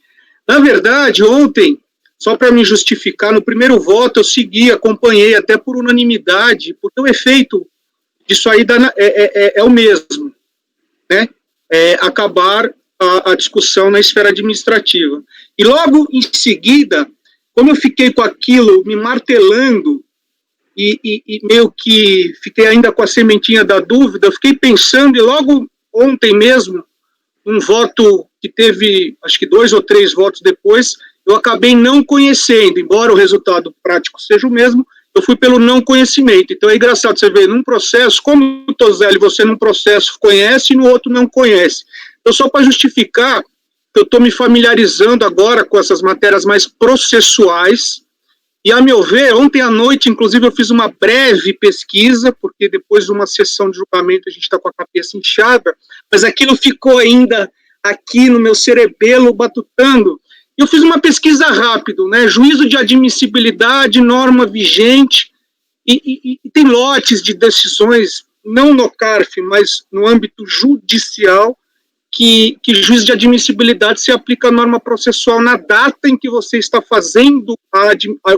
Na verdade, ontem, só para me justificar, no primeiro voto eu segui, acompanhei, até por unanimidade, porque o efeito disso aí é o mesmo, né? Acabar a discussão na esfera administrativa. E logo em seguida, como eu fiquei com aquilo me martelando, e meio que fiquei ainda com a sementinha da dúvida, eu fiquei pensando, e logo ontem mesmo, um voto que teve, acho que 2 ou 3 votos depois, eu acabei não conhecendo, embora o resultado prático seja o mesmo, eu fui pelo não conhecimento. Então é engraçado você ver, num processo, como o Tozelli, você num processo conhece e no outro não conhece. Então, só para justificar, eu estou me familiarizando agora com essas matérias mais processuais, e a meu ver, ontem à noite, inclusive, eu fiz uma breve pesquisa, porque depois de uma sessão de julgamento a gente está com a cabeça inchada, mas aquilo ficou ainda aqui no meu cerebelo batutando. Eu fiz uma pesquisa rápida, né? Juízo de admissibilidade, norma vigente, e tem lotes de decisões, não no CARF, mas no âmbito judicial, que juízo de admissibilidade se aplica a norma processual na data em que você está fazendo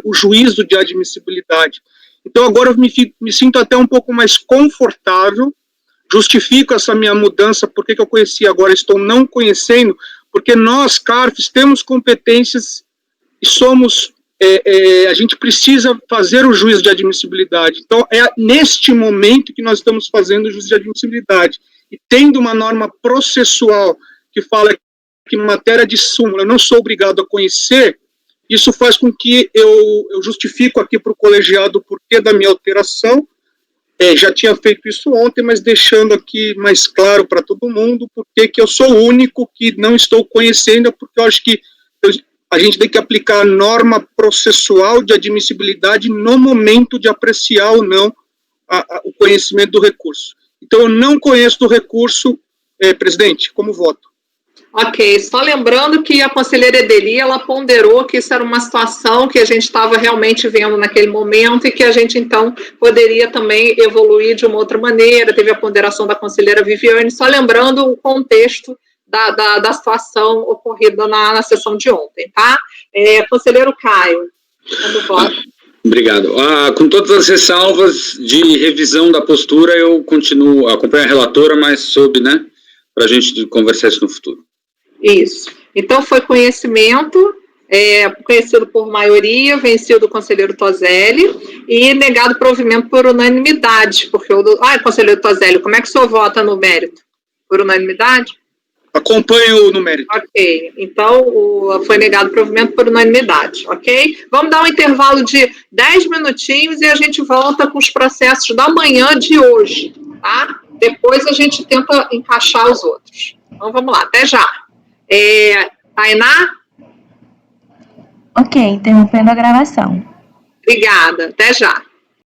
o juízo de admissibilidade. Então, agora eu me sinto até um pouco mais confortável, justifico essa minha mudança, porque eu conheci, agora estou não conhecendo, porque nós, CARFs, temos competências e somos, a gente precisa fazer o juízo de admissibilidade. Então, é neste momento que nós estamos fazendo o juízo de admissibilidade. E tendo uma norma processual que fala que em matéria de súmula eu não sou obrigado a conhecer, isso faz com que eu justifico aqui para o colegiado o porquê da minha alteração. Já tinha feito isso ontem, mas deixando aqui mais claro para todo mundo porque que eu sou o único que não estou conhecendo, porque eu acho que a gente tem que aplicar a norma processual de admissibilidade no momento de apreciar ou não o conhecimento do recurso. Então, eu não conheço do recurso, presidente, como voto. Ok, só lembrando que a conselheira Edeli, ela ponderou que isso era uma situação que a gente estava realmente vendo naquele momento e que a gente, então, poderia também evoluir de uma outra maneira. Teve a ponderação da conselheira Viviane, só lembrando o contexto da situação ocorrida na sessão de ontem, tá? Conselheiro Caio, como voto? Obrigado. Com todas as ressalvas de revisão da postura, eu continuo, acompanho a relatora, mas soube, né, para a gente conversar isso no futuro. Isso. Então, foi conhecimento, conhecido por maioria, vencido o conselheiro Tozelli, e negado provimento por unanimidade, porque conselheiro Tozelli, como é que o senhor vota no mérito? Por unanimidade? Acompanho no mérito. Ok, então foi negado provimento por unanimidade, ok? Vamos dar um intervalo de 10 minutinhos e a gente volta com os processos da manhã de hoje, tá? Depois a gente tenta encaixar os outros. Então vamos lá, até já. Tainá? Ok, interrompendo a gravação. Obrigada, até já.